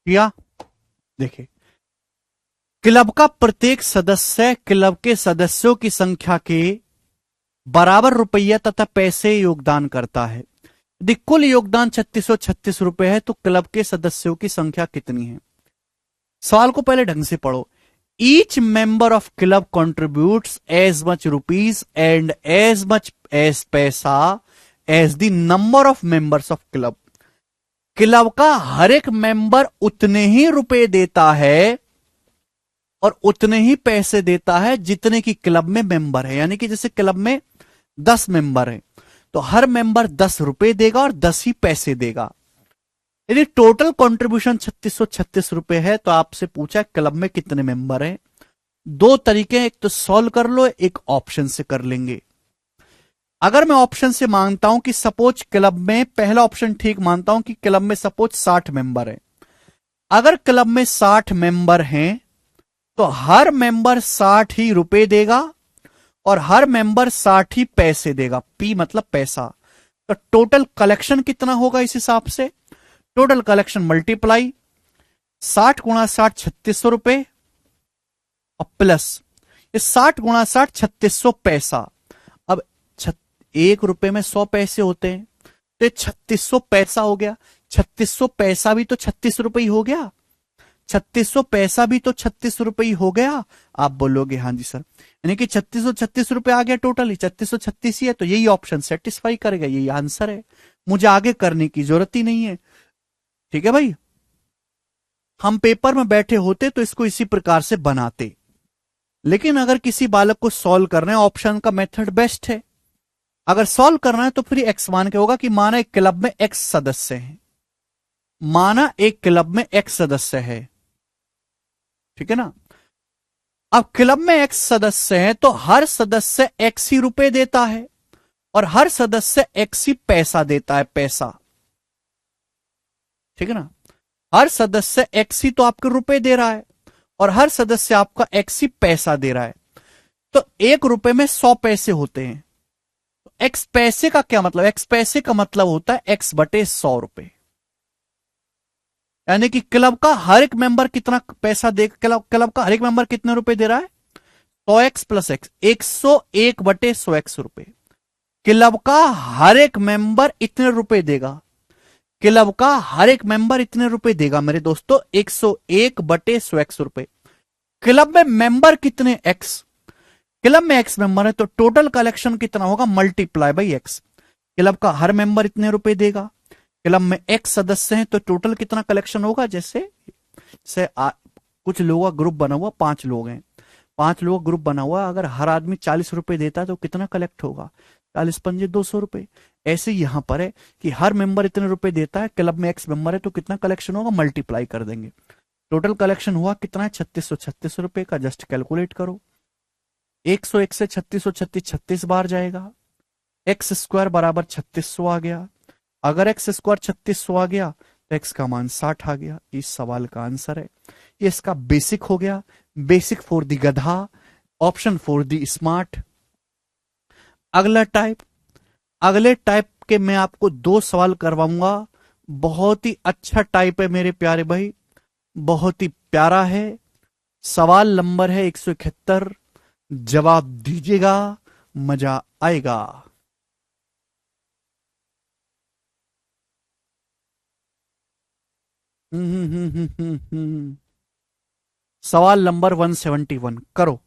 [SPEAKER 1] किया, देखिए, क्लब का प्रत्येक सदस्य क्लब के सदस्यों की संख्या के बराबर रुपया तथा पैसे योगदान करता है। यदि कुल योगदान 3636 रुपए है तो क्लब के सदस्यों की संख्या कितनी है। सवाल को पहले ढंग से पढ़ो। Each member of club contributes as much rupees and as much as पैसा as the number of members of club. Club का हर एक मेंबर उतने ही रुपए देता है और उतने ही पैसे देता है जितने की क्लब में मेंबर है। यानी कि जैसे क्लब में 10 मेंबर है तो हर मेंबर 10 रुपए देगा और 10 ही पैसे देगा। यदि टोटल कंट्रीब्यूशन 3636 रुपए है तो आपसे पूछा क्लब में कितने मेंबर हैं। दो तरीके, एक तो सॉल्व कर लो, एक ऑप्शन से कर लेंगे। अगर मैं ऑप्शन से मानता हूं कि सपोज क्लब में, पहला ऑप्शन ठीक मानता हूं कि क्लब में सपोज 60 मेंबर है। अगर क्लब में 60 मेंबर हैं तो हर मेंबर 60 ही रुपए देगा और हर मेंबर 60 ही पैसे देगा। पी मतलब पैसा। तो टोटल कलेक्शन कितना होगा इस हिसाब से, टोटल कलेक्शन मल्टीप्लाई 60 गुणा 60 3600 रुपए और प्लस ये 60 गुणा 60 3600 पैसा। अब एक रुपए में 100 पैसे होते हैं, तो 3600 पैसा हो गया। 3600 पैसा भी तो 36 रुपए ही हो गया। 3600 पैसा भी तो 36 रुपए ही हो गया। आप बोलोगे हाँ जी सर, यानी कि 3636 रुपए आ गया टोटली, 3636 ही है, तो यही ऑप्शन सेटिस्फाई करेगा, यही आंसर है, मुझे आगे करने की जरूरत ही नहीं है। ठीक है भाई, हम पेपर में बैठे होते तो इसको इसी प्रकार से बनाते, लेकिन अगर किसी बालक को सॉल्व करना है, ऑप्शन का मेथड बेस्ट है। अगर सॉल्व करना है तो फिर एक्स मान के होगा कि माना एक क्लब में एक्स सदस्य है, माना एक क्लब में एक्स सदस्य है, ठीक है ना। अब क्लब में एक्स सदस्य हैं तो हर सदस्य एक्स ही रुपए देता है और हर सदस्य एक्स ही पैसा देता है, पैसा, ठीक है ना। हर सदस्य एक्स ही तो आपके रुपए दे रहा है और हर सदस्य आपका एक्स ही पैसा दे रहा है। तो एक रुपए में 100 पैसे होते हैं। एक्स पैसे का क्या मतलब, एक्स पैसे का मतलब होता है एक्स बटे 100 रुपए, यानी कि क्लब का हर एक मेंबर कितना पैसा दे, क्लब का हर एक मेंबर कितने रुपए दे रहा है, 100x प्लस एक्स, 101 बटे 100x रुपए। क्लब का हर एक मेंबर इतने रुपए देगा, क्लब का हर एक मेंबर इतने रुपए देगा मेरे दोस्तों, 101 बटे 100x रुपए। क्लब में मेंबर कितने, एक्स, क्लब में एक्स मेंबर है तो टोटल कलेक्शन कितना होगा, मल्टीप्लाई बाई एक्स। क्लब का हर मेंबर इतने रुपए देगा, क्लब में एक्स सदस्य हैं तो टोटल कितना कलेक्शन होगा, जैसे कुछ लोगों का ग्रुप बना हुआ, 5 लोग हैं, 5 लोग ग्रुप बना हुआ, अगर हर आदमी 40 रुपए देता है तो कितना कलेक्ट होगा, 40 पंजे 200 रुपए। ऐसे ही यहां पर है कि हर मेंबर इतने रुपए देता है, क्लब में एक्स मेंबर है तो कितना कलेक्शन होगा, मल्टीप्लाई कर देंगे। टोटल कलेक्शन हुआ कितना है, 3636 रुपए का, जस्ट कैलकुलेट करो। 101 से 3636 36 बार जाएगा, एक्स स्क्वायर बराबर 3600 आ गया। अगर एक्स स्क्वायर 3600 आ गया तो एक्स का मान 60 आ गया। इस सवाल का आंसर है, ये इसका बेसिक हो गया, बेसिक फॉर दी गधा, ऑप्शन फॉर दी स्मार्ट। अगला टाइप, अगले टाइप के मैं आपको 2 सवाल करवाऊंगा, बहुत ही अच्छा टाइप है मेरे प्यारे भाई, बहुत ही प्यारा है। सवाल नंबर है 171, जवाब दीजिएगा, मजा आएगा। सवाल नंबर 171 करो।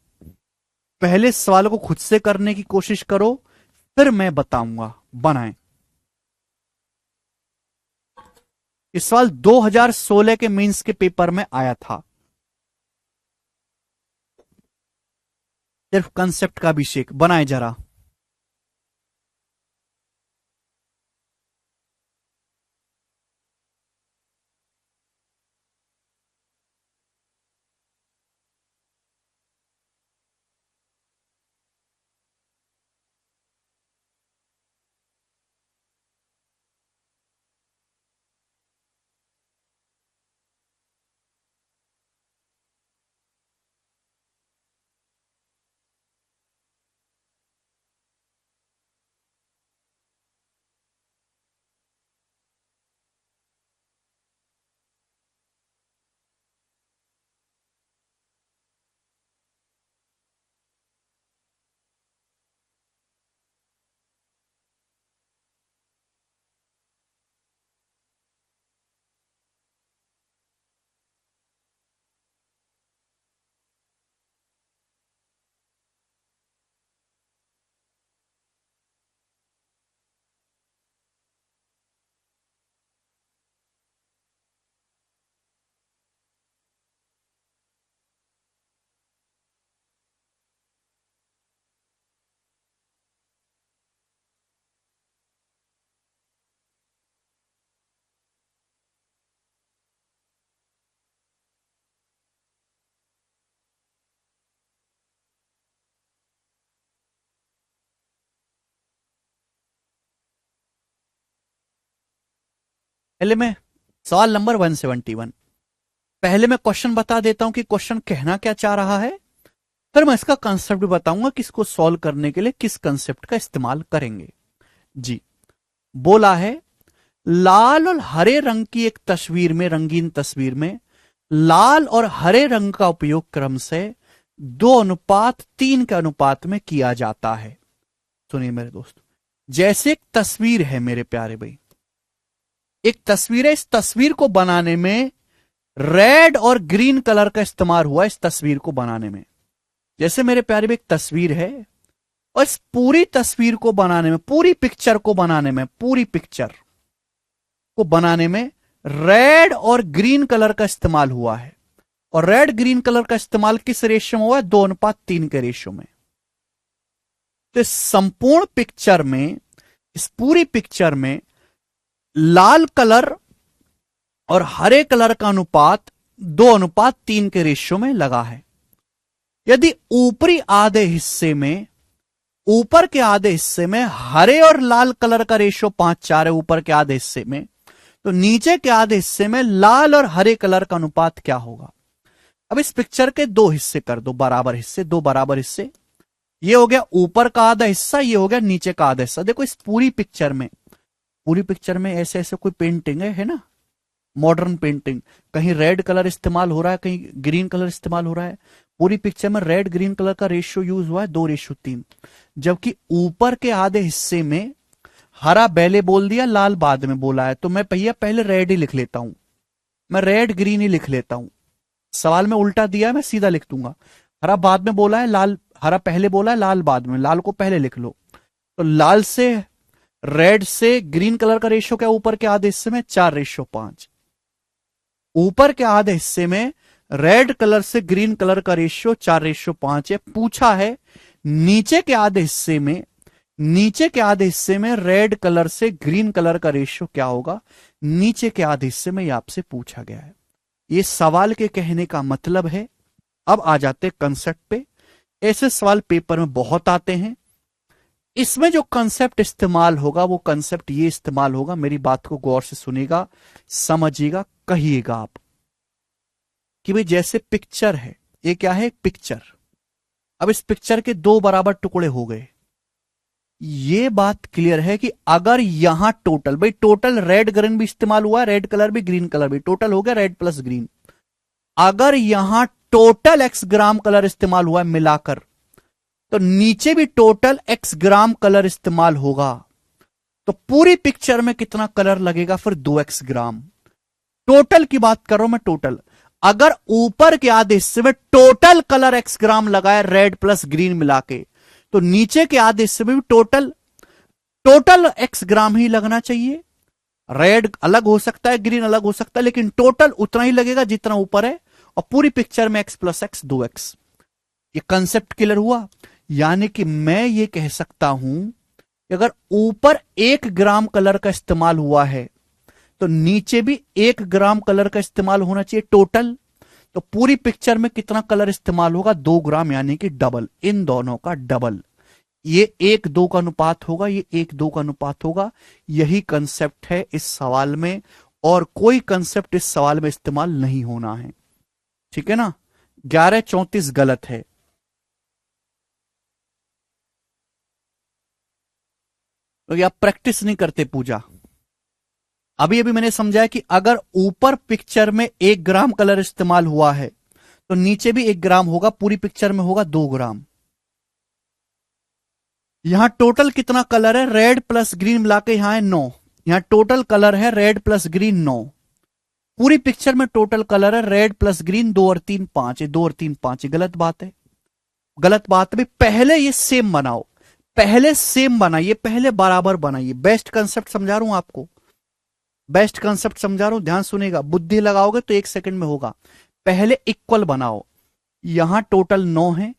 [SPEAKER 1] पहले सवाल को खुद से करने की कोशिश करो, फिर मैं बताऊंगा, बनाएं। इस सवाल 2016 के मेंस के पेपर में आया था। सिर्फ कंसेप्ट का अभिषेक, बनाए जरा। पहले मैं सवाल नंबर 171, पहले मैं क्वेश्चन बता देता हूं कि क्वेश्चन कहना क्या चाह रहा है, फिर मैं इसका कंसेप्ट भी बताऊंगा कि इसको सॉल्व करने के लिए किस कंसेप्ट का इस्तेमाल करेंगे। जी, बोला है लाल और हरे रंग की एक तस्वीर में, रंगीन तस्वीर में लाल और हरे रंग का उपयोग क्रम से 2:3 के अनुपात में किया जाता है। सुनिए मेरे दोस्त, जैसे एक तस्वीर है मेरे प्यारे भाई, एक तस्वीर है, इस तस्वीर को बनाने में रेड और ग्रीन कलर का इस्तेमाल हुआ। इस तस्वीर को बनाने में, जैसे मेरे प्यारे भाई एक तस्वीर है और इस पूरी तस्वीर को बनाने में, पूरी पिक्चर को बनाने में, पूरी पिक्चर को बनाने में रेड और ग्रीन कलर का इस्तेमाल हुआ है। और रेड ग्रीन कलर का इस्तेमाल किस रेशियो में हुआ है? 2:3 के रेशियो में। तो इस संपूर्ण पिक्चर में, इस पूरी पिक्चर में लाल कलर और हरे कलर का अनुपात 2:3 के रेशियो में लगा है। यदि ऊपरी आधे हिस्से में, ऊपर के आधे हिस्से में हरे और लाल कलर का रेशियो 5:4 है ऊपर के आधे हिस्से में, तो नीचे के आधे हिस्से में लाल और हरे कलर का अनुपात क्या होगा? अब इस पिक्चर के दो हिस्से कर दो, बराबर हिस्से, दो बराबर हिस्से। ये हो गया ऊपर का आधा हिस्सा, ये हो गया नीचे का आधा हिस्सा। देखो इस पूरी पिक्चर में, पूरी पिक्चर में ऐसे ऐसे कोई पेंटिंग है ना, मॉडर्न पेंटिंग, कहीं रेड कलर इस्तेमाल हो रहा है, कहीं ग्रीन कलर इस्तेमाल हो रहा है। पूरी पिक्चर में रेड ग्रीन कलर का रेशियो यूज हुआ है 2:3, जबकि ऊपर के आधे हिस्से में हरा पहले बोल दिया, लाल बाद में बोला है। तो मैं भैया पहले रेड ही लिख लेता हूं, मैं रेड ग्रीन ही लिख लेता हूं। सवाल में उल्टा दिया है, मैं सीधा लिख दूंगा। हरा बाद में बोला है, लाल, हरा पहले बोला है, लाल बाद में, लाल को पहले लिख लो। तो लाल से, रेड से ग्रीन कलर का रेशियो क्या ऊपर के आधे हिस्से में? 4:5। ऊपर के आधे हिस्से में रेड कलर से ग्रीन कलर का रेशियो 4:5 है। पूछा है नीचे के आधे हिस्से में, नीचे के आधे हिस्से में रेड कलर से ग्रीन कलर का रेशियो क्या होगा? नीचे के आधे हिस्से में यह आपसे पूछा गया है। ये सवाल के कहने का मतलब है। अब आ जाते कंसेप्ट पे। ऐसे सवाल पेपर में बहुत आते हैं। इसमें जो कंसेप्ट इस्तेमाल होगा वो कंसेप्ट ये इस्तेमाल होगा, मेरी बात को गौर से सुनिएगा, समझिएगा, कहिएगा आप कि भाई जैसे पिक्चर है, ये क्या है? एक पिक्चर। अब इस पिक्चर के दो बराबर टुकड़े हो गए। ये बात क्लियर है कि अगर यहां टोटल, भाई टोटल रेड ग्रीन भी इस्तेमाल हुआ है, रेड कलर भी ग्रीन कलर भी, टोटल हो गया रेड प्लस ग्रीन। अगर यहां टोटल x ग्राम कलर इस्तेमाल हुआ है मिलाकर, तो नीचे भी टोटल x ग्राम कलर इस्तेमाल होगा। तो पूरी पिक्चर में कितना कलर लगेगा फिर? 2x ग्राम। टोटल की बात कर रहा हूं मैं, टोटल। अगर ऊपर के आधे हिस्से में टोटल कलर x ग्राम लगा है रेड प्लस ग्रीन मिला के, तो नीचे के आधे हिस्से में भी टोटल x ग्राम ही लगना चाहिए। रेड अलग हो सकता है, ग्रीन अलग हो सकता है, लेकिन टोटल उतना ही लगेगा जितना ऊपर है। और पूरी पिक्चर में x प्लस x 2x। ये कंसेप्ट क्लियर हुआ? यानी कि मैं ये कह सकता हूं कि अगर ऊपर 1 ग्राम कलर का इस्तेमाल हुआ है तो नीचे भी 1 ग्राम कलर का इस्तेमाल होना चाहिए टोटल। तो पूरी पिक्चर में कितना कलर इस्तेमाल होगा? 2 ग्राम, यानी कि डबल, इन दोनों का डबल। ये 1:2 का अनुपात होगा, ये 1:2 का अनुपात होगा। यही कंसेप्ट है इस सवाल में, और कोई कंसेप्ट इस सवाल में इस्तेमाल नहीं होना है। ठीक है ना? 11:34 गलत है। तो आप प्रैक्टिस नहीं करते पूजा। अभी अभी मैंने समझाया कि अगर ऊपर पिक्चर में 1 ग्राम कलर इस्तेमाल हुआ है तो नीचे भी 1 ग्राम होगा, पूरी पिक्चर में होगा 2 ग्राम। यहां टोटल कितना कलर है? रेड प्लस ग्रीन मिला के यहां है 9। यहां टोटल कलर है रेड प्लस ग्रीन 9। पूरी पिक्चर में टोटल कलर है रेड प्लस ग्रीन 2 और 3 5 है, 2 और 3 5 है। गलत बात है, गलत बात है। पहले ये सेम बनाओ, पहले सेम बनाइए, पहले बराबर बनाइए। बेस्ट कंसेप्ट समझा रहा हूं आपको, बेस्ट कंसेप्ट समझा रहा हूं, ध्यान सुनेगा। बुद्धि लगाओगे तो 1 सेकंड में होगा। पहले इक्वल बनाओ। यहां टोटल 9 है,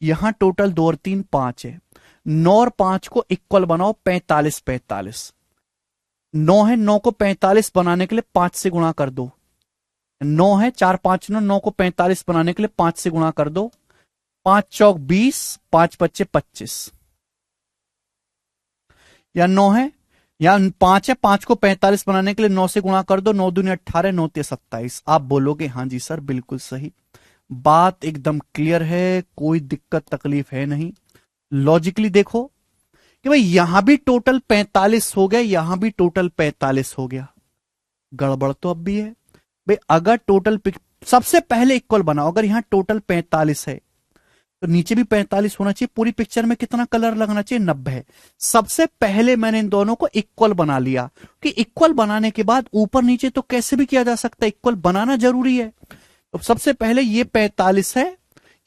[SPEAKER 1] यहां टोटल 2 और 3 5 है। 9 और 5 को इक्वल बनाओ, 45 45। 9 है, 9 को 45 बनाने के लिए 5 से गुणा कर दो। 9 है, 4 5 9, 9 को 45 बनाने के लिए 5 से गुणा कर दो। 5 चौक 20, 5 पच्चे 25। या 9 है, या 5 है, 5 को 45 बनाने के लिए 9 से गुणा कर दो। 9 दूनी 18, 9 ते 27। आप बोलोगे हाँ जी सर बिल्कुल सही। बात एकदम क्लियर है, कोई दिक्कत तकलीफ है नहीं। लॉजिकली देखो कि भाई यहां भी टोटल 45 हो गया, यहां भी टोटल 45 हो गया। गड़बड़ तो अब भी है भाई। अगर टोटल सबसे पहले इक्वल बनाओ। अगर यहां टोटल 45 है तो नीचे भी 45 होना चाहिए। पूरी पिक्चर में कितना कलर लगना चाहिए? 90। सबसे पहले मैंने इन दोनों को इक्वल बना लिया कि इक्वल बनाने के बाद ऊपर नीचे तो कैसे भी किया जा सकता है, इक्वल बनाना जरूरी है। तो सबसे पहले ये 45 है,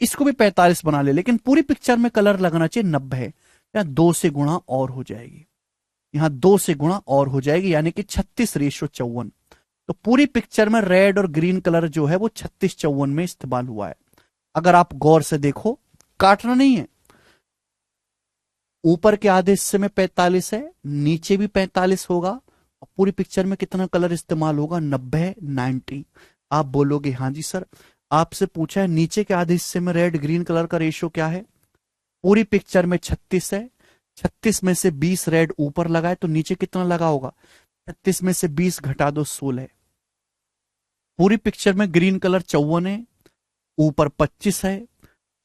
[SPEAKER 1] इसको भी 45 बना ले, लेकिन पूरी पिक्चर में कलर लगना चाहिए 90 है। यहां 2 से गुणा और हो जाएगी, यहां 2 से गुणा और हो जाएगी, यानी कि 36:54। तो पूरी पिक्चर में रेड और ग्रीन कलर जो है वो 36:54 में इस्तेमाल हुआ है। अगर आप गौर से देखो, काटना नहीं है, ऊपर के आधे हिस्से में 45 है, नीचे भी 45 होगा, और पूरी पिक्चर में कितना कलर इस्तेमाल होगा? 90, 90। आप बोलोगे हाँ जी सर, आपसे पूछा है नीचे के आधे हिस्से में रेड ग्रीन कलर का रेशियो क्या है? पूरी पिक्चर में 36 है, 36 में से 20 रेड ऊपर लगाए तो नीचे कितना लगा होगा? 36 में से 20 घटा दो 16। पूरी पिक्चर में ग्रीन कलर 54 है, ऊपर 25 है,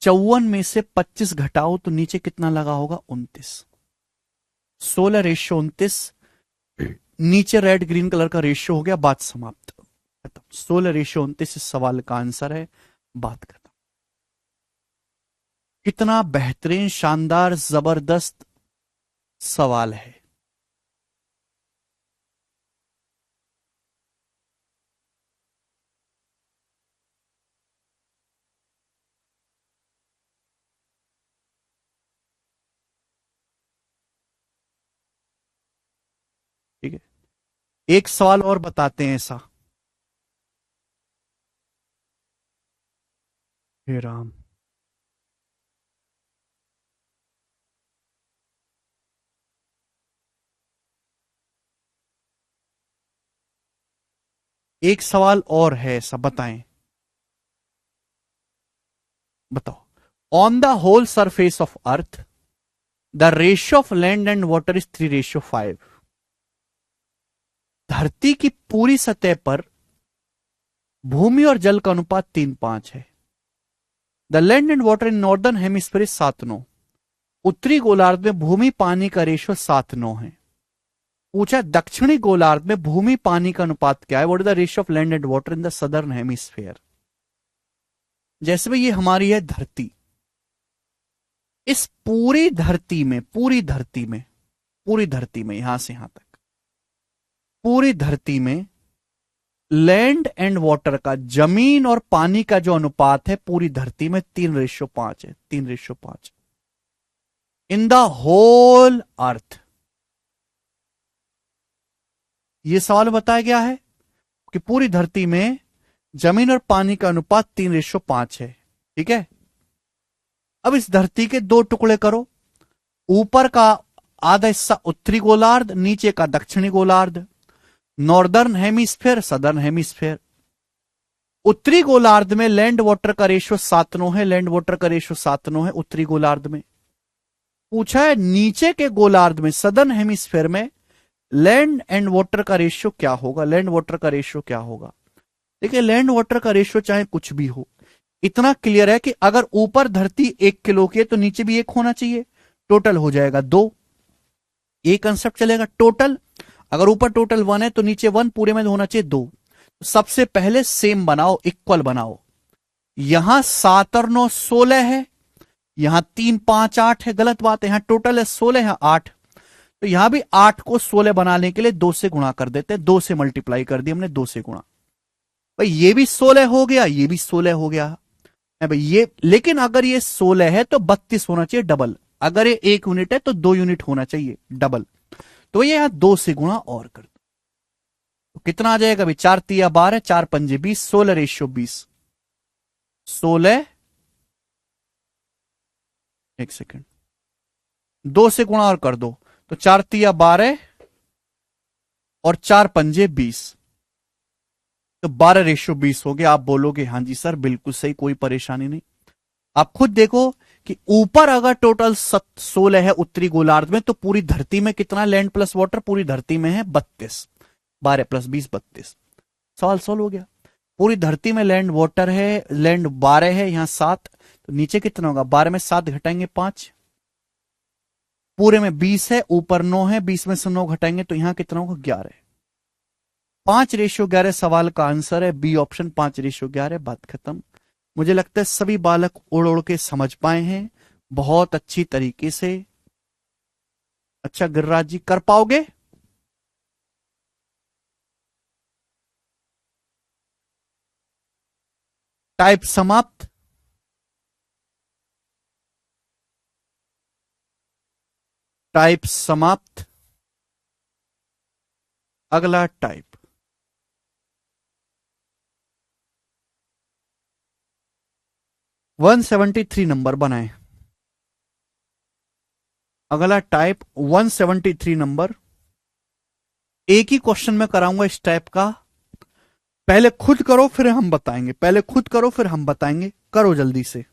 [SPEAKER 1] 54 में से 25 घटाओ तो नीचे कितना लगा होगा? 29। 16:29। नीचे रेड ग्रीन कलर का रेशियो हो गया, बात समाप्त, खत्म। 16:29 इस सवाल का आंसर है, बात खत्म। कितना बेहतरीन, शानदार, जबरदस्त सवाल है। ठीक है, एक सवाल और बताते हैं ऐसा। हे राम, एक सवाल और है ऐसा, बताएं, बताओ। On the whole surface of earth the ratio of land and water is 3:5। धरती की पूरी सतह पर भूमि और जल का अनुपात 3:5 है। The land and water in northern hemisphere 7:9। उत्तरी गोलार्ध में भूमि पानी का रेशियो 7:9 है। पूछा दक्षिणी गोलार्ध में भूमि पानी का अनुपात क्या है? What is the ratio of land and water in the southern hemisphere. जैसे भाई ये हमारी है धरती, इस पूरी धरती में, पूरी धरती में, पूरी धरती में, यहां से यहां तक पूरी धरती में लैंड एंड वाटर का, जमीन और पानी का जो अनुपात है पूरी धरती में 3:5 है। 3:5 इन द होल अर्थ। यह सवाल बताया गया है कि पूरी धरती में जमीन और पानी का अनुपात 3:5 है। ठीक है, अब इस धरती के दो टुकड़े करो, ऊपर का आधा हिस्सा उत्तरी गोलार्ध, नीचे का दक्षिणी गोलार्ध, नॉर्दर्न हेमिस्फीयर, सदर्न हेमिस्फीयर। उत्तरी गोलार्ध में लैंड वाटर का रेशियो 7:9 है, लैंड वाटर का रेशियो 7:9 है उत्तरी गोलार्ध में। पूछा है नीचे के गोलार्ध में, सदर्न हेमिस्फीयर में लैंड एंड वाटर का रेशियो क्या होगा? लैंड वाटर का रेशियो क्या होगा? देखिए, लैंड वाटर का रेशियो चाहे कुछ भी हो, इतना क्लियर है कि अगर ऊपर धरती 1 किलो की है तो नीचे भी 1 होना चाहिए, टोटल हो जाएगा 2। ये कंसेप्ट चलेगा। टोटल, अगर ऊपर टोटल 1 है तो नीचे 1, पूरे में होना चाहिए 2। सबसे पहले सेम बनाओ, इक्वल बनाओ। यहां 7 और 9 16 है, यहां 3 5 8 है, गलत बात है, यहां टोटल है 16, है 8। तो यहां भी 8 को 16 बनाने के लिए 2 से गुणा कर देते हैं, 2 से मल्टीप्लाई कर दिया हमने, 2 से गुणा। भाई ये भी 16 हो गया, ये भी 16 हो गया है भाई ये, लेकिन अगर ये 16 है तो 32 होना चाहिए डबल। अगर ये 1 यूनिट है तो 2 यूनिट होना चाहिए डबल। तो ये यहां 2 से गुणा और कर दो, तो कितना आ जाएगा भाई? 4 तिया 12, 4 पंजे 20, 16:20। 16, एक सेकेंड, 2 से गुणा और कर दो, तो 4 तिया 12 और 4 पंजे 20, तो 12:20 हो गया। आप बोलोगे हाँ जी सर बिल्कुल सही, कोई परेशानी नहीं। आप खुद देखो कि ऊपर अगर टोटल 16 है उत्तरी गोलार्ध में, तो पूरी धरती में कितना लैंड प्लस वाटर? पूरी धरती में है 32, 12 + 20 32। सवाल सॉल्व हो गया। पूरी धरती में लैंड वाटर है, लैंड 12 है, यहां 7, तो नीचे कितना होगा? 12 में 7 घटाएंगे 5, पूरे में 20 है, ऊपर 9 है, 20 में से 9 घटाएंगे तो यहां कितना होगा? 11। 5:11 सवाल का आंसर है बी ऑप्शन, 5:11। बात खत्म। मुझे लगता है सभी बालक उड़ उड़ के समझ पाए हैं बहुत अच्छी तरीके से। अच्छा गिरिराज जी, कर पाओगे? टाइप समाप्त। टाइप समाप्त। अगला टाइप। 173 नंबर बनाए। अगला टाइप 173 नंबर। एक ही क्वेश्चन में कराऊंगा इस टाइप का। पहले खुद करो फिर हम बताएंगे, पहले खुद करो फिर हम बताएंगे, करो जल्दी से।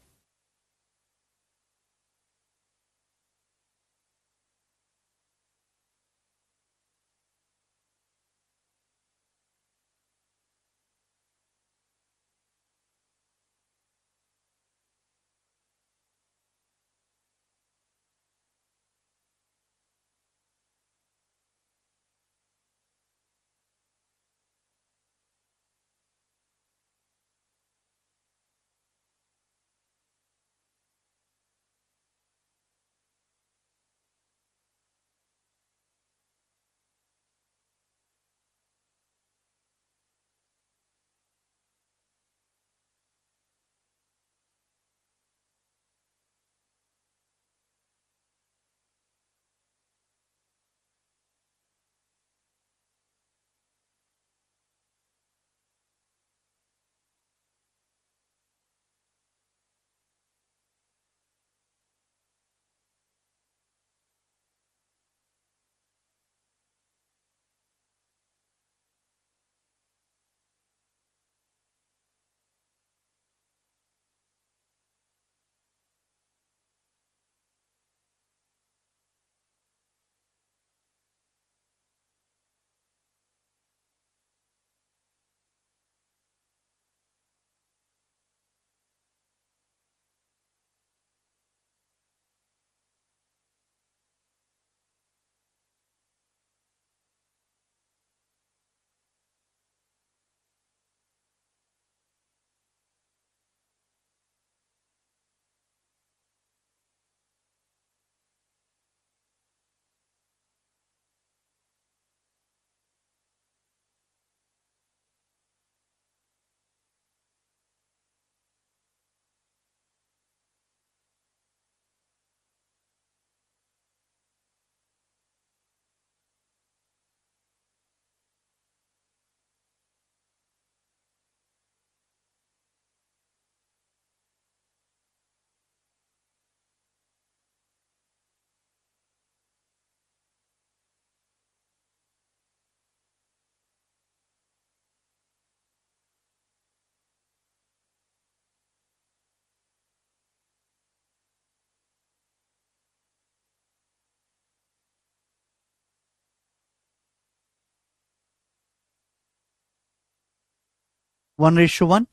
[SPEAKER 1] One ratio one.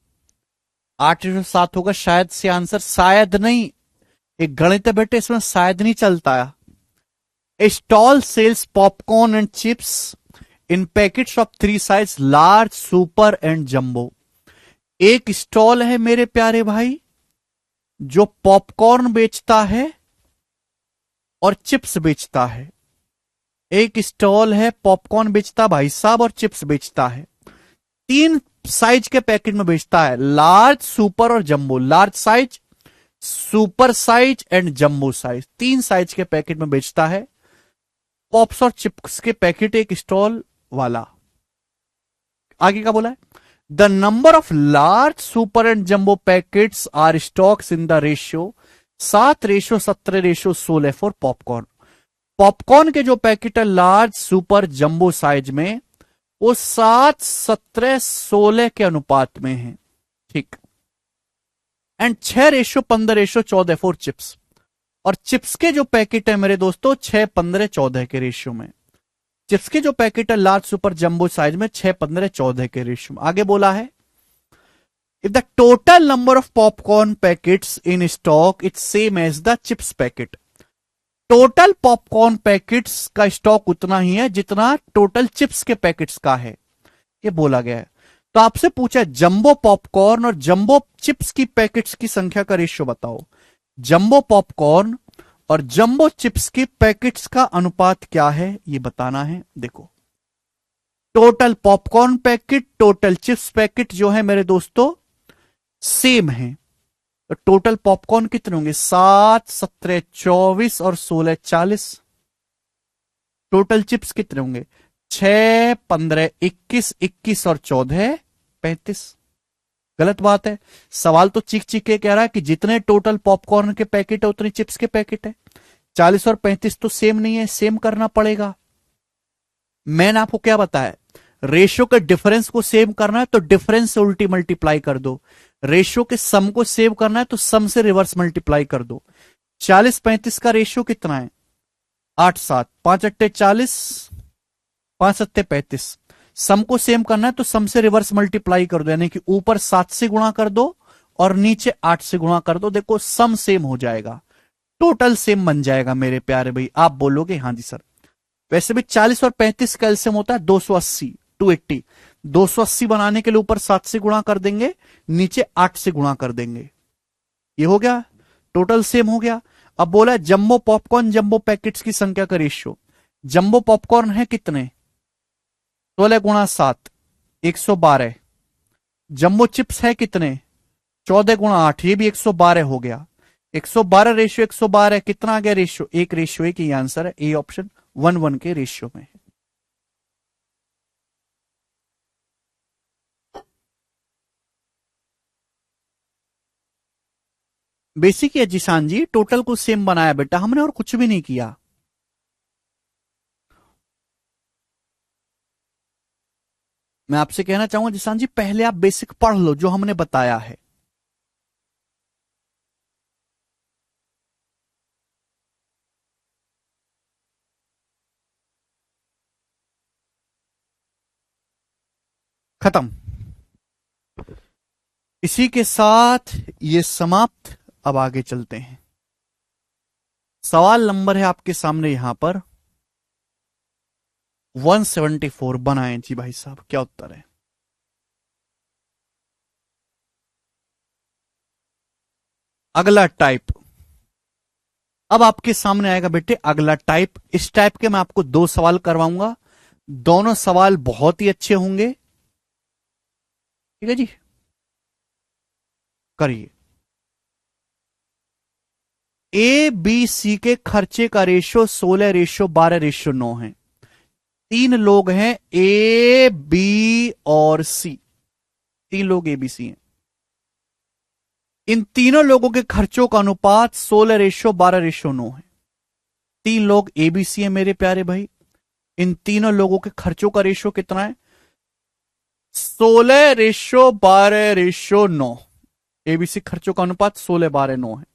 [SPEAKER 1] 8:7 होगा शायद से आंसर, शायद नहीं। एक गणित है बेटे, इसमें शायद नहीं चलता है। A stall sells popcorn and chips in packets of three sizes, large, super and jumbo। एक स्टॉल है मेरे प्यारे भाई जो पॉपकॉर्न बेचता है और चिप्स बेचता है। एक स्टॉल है पॉपकॉर्न बेचता भाई साहब और चिप्स बेचता है। तीन साइज के पैकेट में बेचता है, लार्ज, सुपर और jumbo. Large size, super size and jumbo size, तीन साइज के पैकेट में बेचता है पॉप्स और चिप्स के पैकेट एक स्टॉल वाला। आगे का बोला है, the number of large, super and jumbo packets are stocks in the ratio 7:17:16 for popcorn. Popcorn के जो पैकेट है लार्ज, सुपर, जंबो साइज में, वो 7:17:16 के अनुपात में है। ठीक। And 6:15:14 for chips. और चिप्स के जो पैकेट है मेरे दोस्तों 6:15:14 के रेशियो में। चिप्स के जो पैकेट है लार्ज, सुपर, जंबो साइज में 6:15:14 के रेशियो में। आगे बोला है, if the total number of popcorn packets in stock it's same as the chips packet. Total popcorn packets का स्टॉक उतना ही है जितना टोटल चिप्स के पैकेट्स का है, ये बोला गया है। तो आपसे पूछा जंबो पॉपकॉर्न और जंबो चिप्स की पैकेट्स की संख्या का रेशियो बताओ। जंबो पॉपकॉर्न और जंबो चिप्स की पैकेट्स का अनुपात क्या है ये बताना है। देखो, total popcorn packet, total chips packet जो है मेरे दोस्तों सेम है। तो टोटल पॉपकॉर्न कितने होंगे? 7, 17, 24 और 16, 40। टोटल चिप्स कितने होंगे? 6, 15, 21, 21 और 14, 35। गलत बात है। सवाल तो चीख चीख के कह रहा है कि जितने टोटल पॉपकॉर्न के पैकेट है उतने चिप्स के पैकेट है। 40 और 35 तो सेम नहीं है, सेम करना पड़ेगा। मैंने आपको क्या बताया? रेशियो के डिफरेंस को सेम करना है तो डिफरेंस से उल्टी मल्टीप्लाई कर दो। रेशियो के सम को सेव करना है तो सम से रिवर्स मल्टीप्लाई कर दो। 40 35 का रेशियो कितना है? 8 7, 5 अट्टे 40, 5 सत्ते 35। सम को सेम करना है तो सम से रिवर्स मल्टीप्लाई कर दो, यानी कि ऊपर 7 से गुणा कर दो और नीचे 8 से गुणा कर दो। देखो सम सेम हो जाएगा, टोटल सेम बन जाएगा मेरे प्यारे भाई। आप बोलोगे हाँ जी सर। वैसे भी 40 और 35 का एलसीएम होता है 280, 280। 280 बनाने के लिए ऊपर 7 से गुणा कर देंगे, नीचे 8 से गुणा कर देंगे। ये हो गया, टोटल सेम हो गया। अब बोला जंबो पॉपकॉर्न जंबो पैकेट्स की संख्या का रेशियो। जंबो पॉपकॉर्न है कितने? 16 गुणा 7, 112। जंबो चिप्स है कितने? 14 गुणा 8, ये भी 112 हो गया। 112 रेशियो 112 कितना आ गया रेशियो? 1 रेशियो 1। ये आंसर है, ए ऑप्शन 1:1 के रेशियो में है। बेसिक है जिशान जी, टोटल को सेम बनाया बेटा हमने और कुछ भी नहीं किया। मैं आपसे कहना चाहूंगा जिशान जी, पहले आप बेसिक पढ़ लो जो हमने बताया है। खत्म। इसी के साथ ये समाप्त। अब आगे चलते हैं। सवाल नंबर है आपके सामने यहां पर 174। बनाएं जी भाई साहब, क्या उत्तर है? अगला टाइप। अब आपके सामने आएगा बेटे अगला टाइप। इस टाइप के मैं आपको 2 सवाल करवाऊंगा। दोनों सवाल बहुत ही अच्छे होंगे। ठीक है जी, करिए। ए बी सी के खर्चे का रेशियो 16 रेशियो 12 रेशियो 9 है। 3 लोग हैं, ए बी और सी। 3 लोग ए बी सी हैं। इन तीनों लोगों के खर्चों का अनुपात 16 रेशियो 12 रेशियो 9 है। 3 लोग एबीसी हैं मेरे प्यारे भाई। इन तीनों लोगों के खर्चों का रेशियो कितना है? 16 रेशियो 12 रेशियो 9। एबीसी खर्चों का अनुपात 16 12 9 है।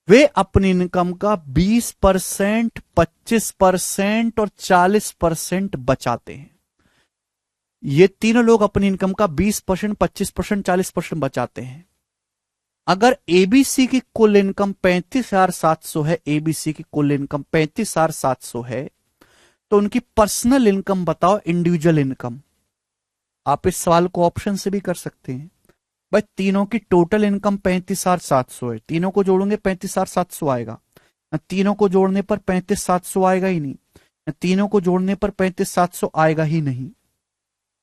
[SPEAKER 1] वे अपनी इनकम का 20%, 25% और 40% बचाते हैं। ये तीनों लोग अपनी इनकम का 20%, 25%, 40% बचाते हैं। अगर एबीसी की कुल इनकम 35,700 है, एबीसी की कुल इनकम 35,700 है, तो उनकी पर्सनल इनकम बताओ, इंडिविजुअल इनकम। आप इस सवाल को ऑप्शन से भी कर सकते हैं। भाई तीनों की टोटल इनकम 35,700 है, तीनों को जोड़ोगे 35,700 आएगा। तीनों को जोड़ने पर 35,700 आएगा ही नहीं, तीनों को जोड़ने पर 35,700 आएगा ही नहीं।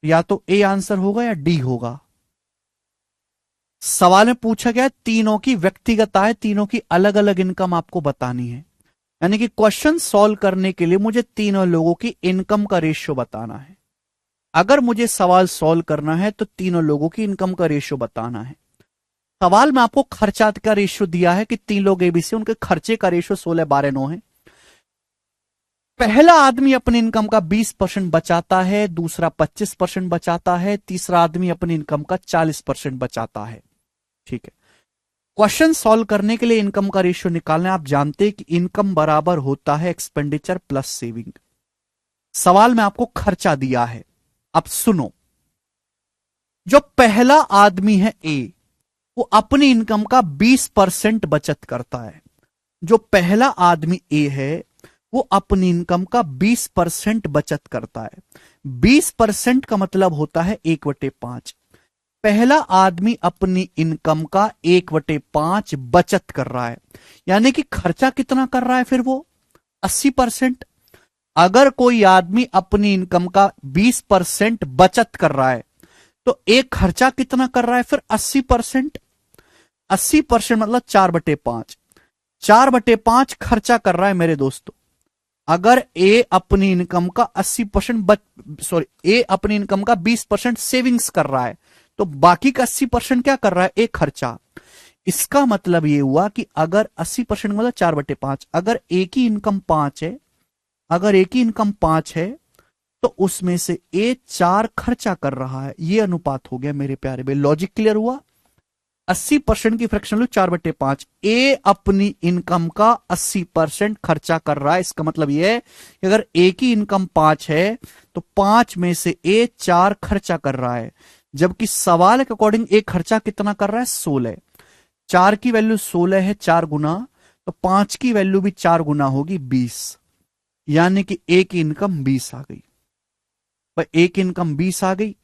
[SPEAKER 1] या तो ए आंसर होगा या डी होगा। सवाल में पूछा गया तीनों की व्यक्तिगत आय, तीनों की अलग अलग इनकम आपको बतानी है। यानी कि क्वेश्चन सॉल्व करने के लिए मुझे तीनों लोगों की इनकम का रेशियो बताना है। अगर मुझे सवाल सॉल्व करना है तो तीनों लोगों की इनकम का रेशियो बताना है। सवाल में आपको खर्चा का रेशियो दिया है कि 3 लोग एबीसी, उनके खर्चे का रेशियो 16 12 9 है। पहला आदमी अपनी इनकम का 20% बचाता है, दूसरा 25% बचाता है, तीसरा आदमी अपनी इनकम का 40% बचाता है। ठीक है, क्वेश्चन सॉल्व करने के लिए इनकम का रेशियो निकालना है। आप जानते हैं कि इनकम बराबर होता है एक्सपेंडिचर प्लस सेविंग। सवाल में आपको खर्चा दिया है। अब सुनो, जो पहला आदमी है ए, वो अपनी इनकम का 20% बचत करता है। जो पहला आदमी ए है वो अपनी इनकम का 20% बचत करता है। 20% का मतलब होता है 1/5। पहला आदमी अपनी इनकम का 1/5 बचत कर रहा है, यानी कि खर्चा कितना कर रहा है फिर वो 80%। अगर कोई आदमी अपनी इनकम का 20% बचत कर रहा है तो एक खर्चा कितना कर रहा है फिर 80%। 80% मतलब 4/5। 4/5 खर्चा कर रहा है मेरे दोस्तों। अगर ए अपनी इनकम का 80% सॉरी ए अपनी इनकम का 20% सेविंग्स कर रहा है, तो बाकी का 80% क्या कर रहा है, ए खर्चा। इसका मतलब ये हुआ कि अगर 80% मतलब 4/5, अगर ए की इनकम 5 है, अगर ए की इनकम 5 है तो उसमें से ए 4 खर्चा कर रहा है। ये अनुपात हो गया मेरे प्यारे भाई। लॉजिक क्लियर हुआ। 80% की फ्रैक्शन लो 4/5। ए अपनी इनकम का 80% खर्चा कर रहा है। इसका मतलब यह है कि अगर ए की इनकम 5 है तो 5 में से ए 4 खर्चा कर रहा है, जबकि सवाल के अकॉर्डिंग ए खर्चा कितना कर रहा है 16। 4 की वैल्यू 16 है 4 गुना, तो 5 की वैल्यू भी 4 गुना होगी 20, यानी कि ए की इनकम 20 आ गई। भाई ए की इनकम 20 आ गई,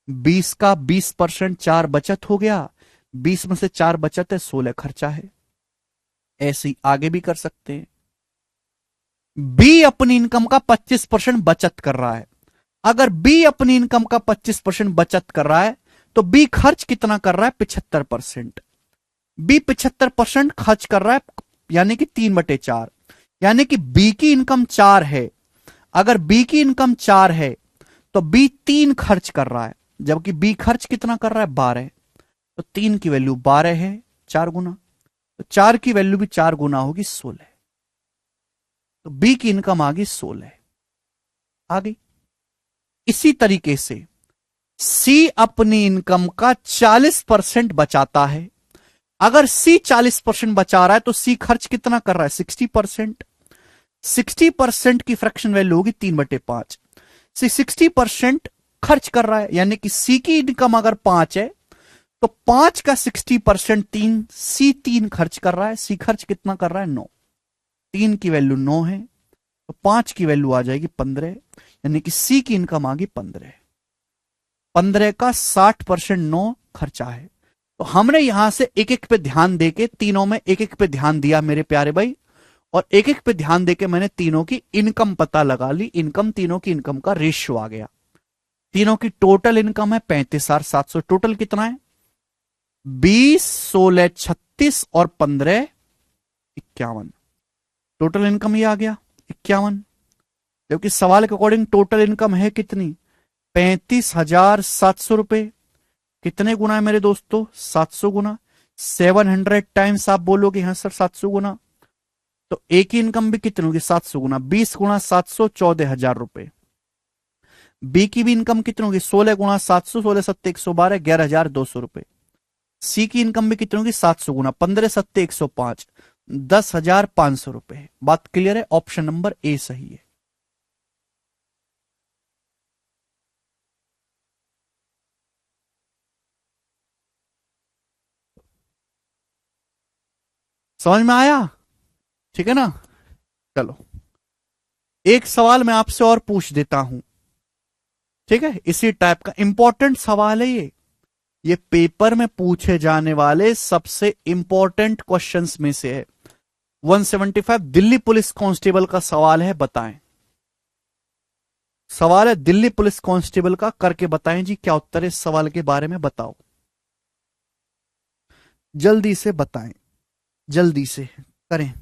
[SPEAKER 1] 20 का 20% 4 बचत हो गया, 20 में से 4 बचत है 16 खर्चा है। ऐसे ही आगे भी कर सकते हैं। बी अपनी इनकम का 25% बचत कर रहा है। अगर बी अपनी इनकम का 25% बचत कर रहा है तो बी खर्च कितना कर रहा है 75%। बी 75% खर्च कर रहा है, यानी कि 3/4, यानी कि बी की इनकम 4 है। अगर बी की इनकम 4 है तो बी 3 खर्च कर रहा है, जबकि बी खर्च कितना कर रहा है 12। तो 3 की वैल्यू 12 है 4 गुना, तो 4 की वैल्यू भी 4 गुना होगी 16। तो बी की इनकम आ गई 16 आ गई। इसी तरीके से सी अपनी इनकम का 40% बचाता है। अगर सी 40% बचा रहा है तो सी खर्च कितना कर रहा है 60%। 60% की फ्रैक्शन वैल्यू होगी 3/5। सी 60% खर्च कर रहा है, यानी कि सी की इनकम अगर 5 है तो 5 का 60% 3, सी 3 खर्च कर रहा है। सी खर्च कितना कर रहा है 9। 3 की वैल्यू 9 है तो 5 की वैल्यू आ जाएगी 15, यानी कि सी की इनकम आ गई 15। 15 का 60% 9 खर्चा है। तो हमने यहां से एक एक पे ध्यान देके, तीनों में एक एक पे ध्यान दिया मेरे प्यारे भाई, और एक एक पे ध्यान देके मैंने तीनों की इनकम पता लगा ली। इनकम, तीनों की इनकम का रेशियो आ गया। तीनों की टोटल इनकम है 35,700। टोटल कितना है 20, 16, 36 और 15, 51। टोटल इनकम ये आ गया 51। जबकि सवाल के अकॉर्डिंग टोटल इनकम है कितनी 35,700 रुपए। कितने गुना है मेरे दोस्तों 700 गुना। 700 टाइम्स आप बोलोगे हाँ सर 700 गुना, तो एक ही इनकम भी कितनी होगी 700 गुना। 20 गुना 700 14,000 रुपए। बी की भी इनकम कितनी होगी 16 गुना 700, 16 सत्ते 112, 11,200 रुपए। सी की इनकम भी कितनी होगी 700 गुना 15 सत्ते 105, 10,500 रुपए। बात क्लियर है। ऑप्शन नंबर ए सही है। समझ में आया, ठीक है ना। चलो एक सवाल मैं आपसे और पूछ देता हूं, ठीक है, इसी टाइप का इंपॉर्टेंट सवाल है ये पेपर में पूछे जाने वाले सबसे इंपॉर्टेंट क्वेश्चंस में से है। 175 दिल्ली पुलिस कांस्टेबल का सवाल है, बताएं। सवाल है दिल्ली पुलिस कांस्टेबल का, करके बताएं जी क्या उत्तर है इस सवाल के बारे में, बताओ जल्दी से बताएं, जल्दी से करें।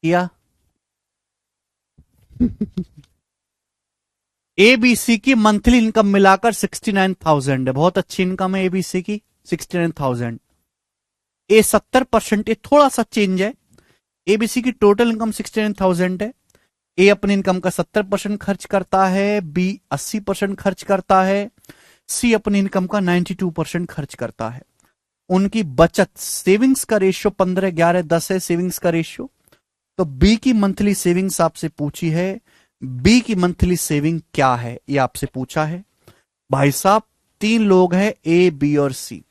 [SPEAKER 1] किया। एबीसी की मंथली इनकम मिलाकर 69,000 है, बहुत अच्छी इनकम है एबीसी की 69,000। ए 70%, ये थोड़ा सा चेंज है। एबीसी की टोटल इनकम 69,000 है। ए अपनी इनकम का 70% खर्च करता है, बी 80% खर्च करता है, सी अपनी इनकम का 92% खर्च करता है। उनकी बचत सेविंग्स का रेशियो 15-11-10 है, सेविंग्स का रेशियो। तो बी की मंथली सेविंग्स आपसे पूछी है, बी की मंथली सेविंग क्या है ये आपसे पूछा है। भाई साहब, तीन लोग हैं, ए बी और सी।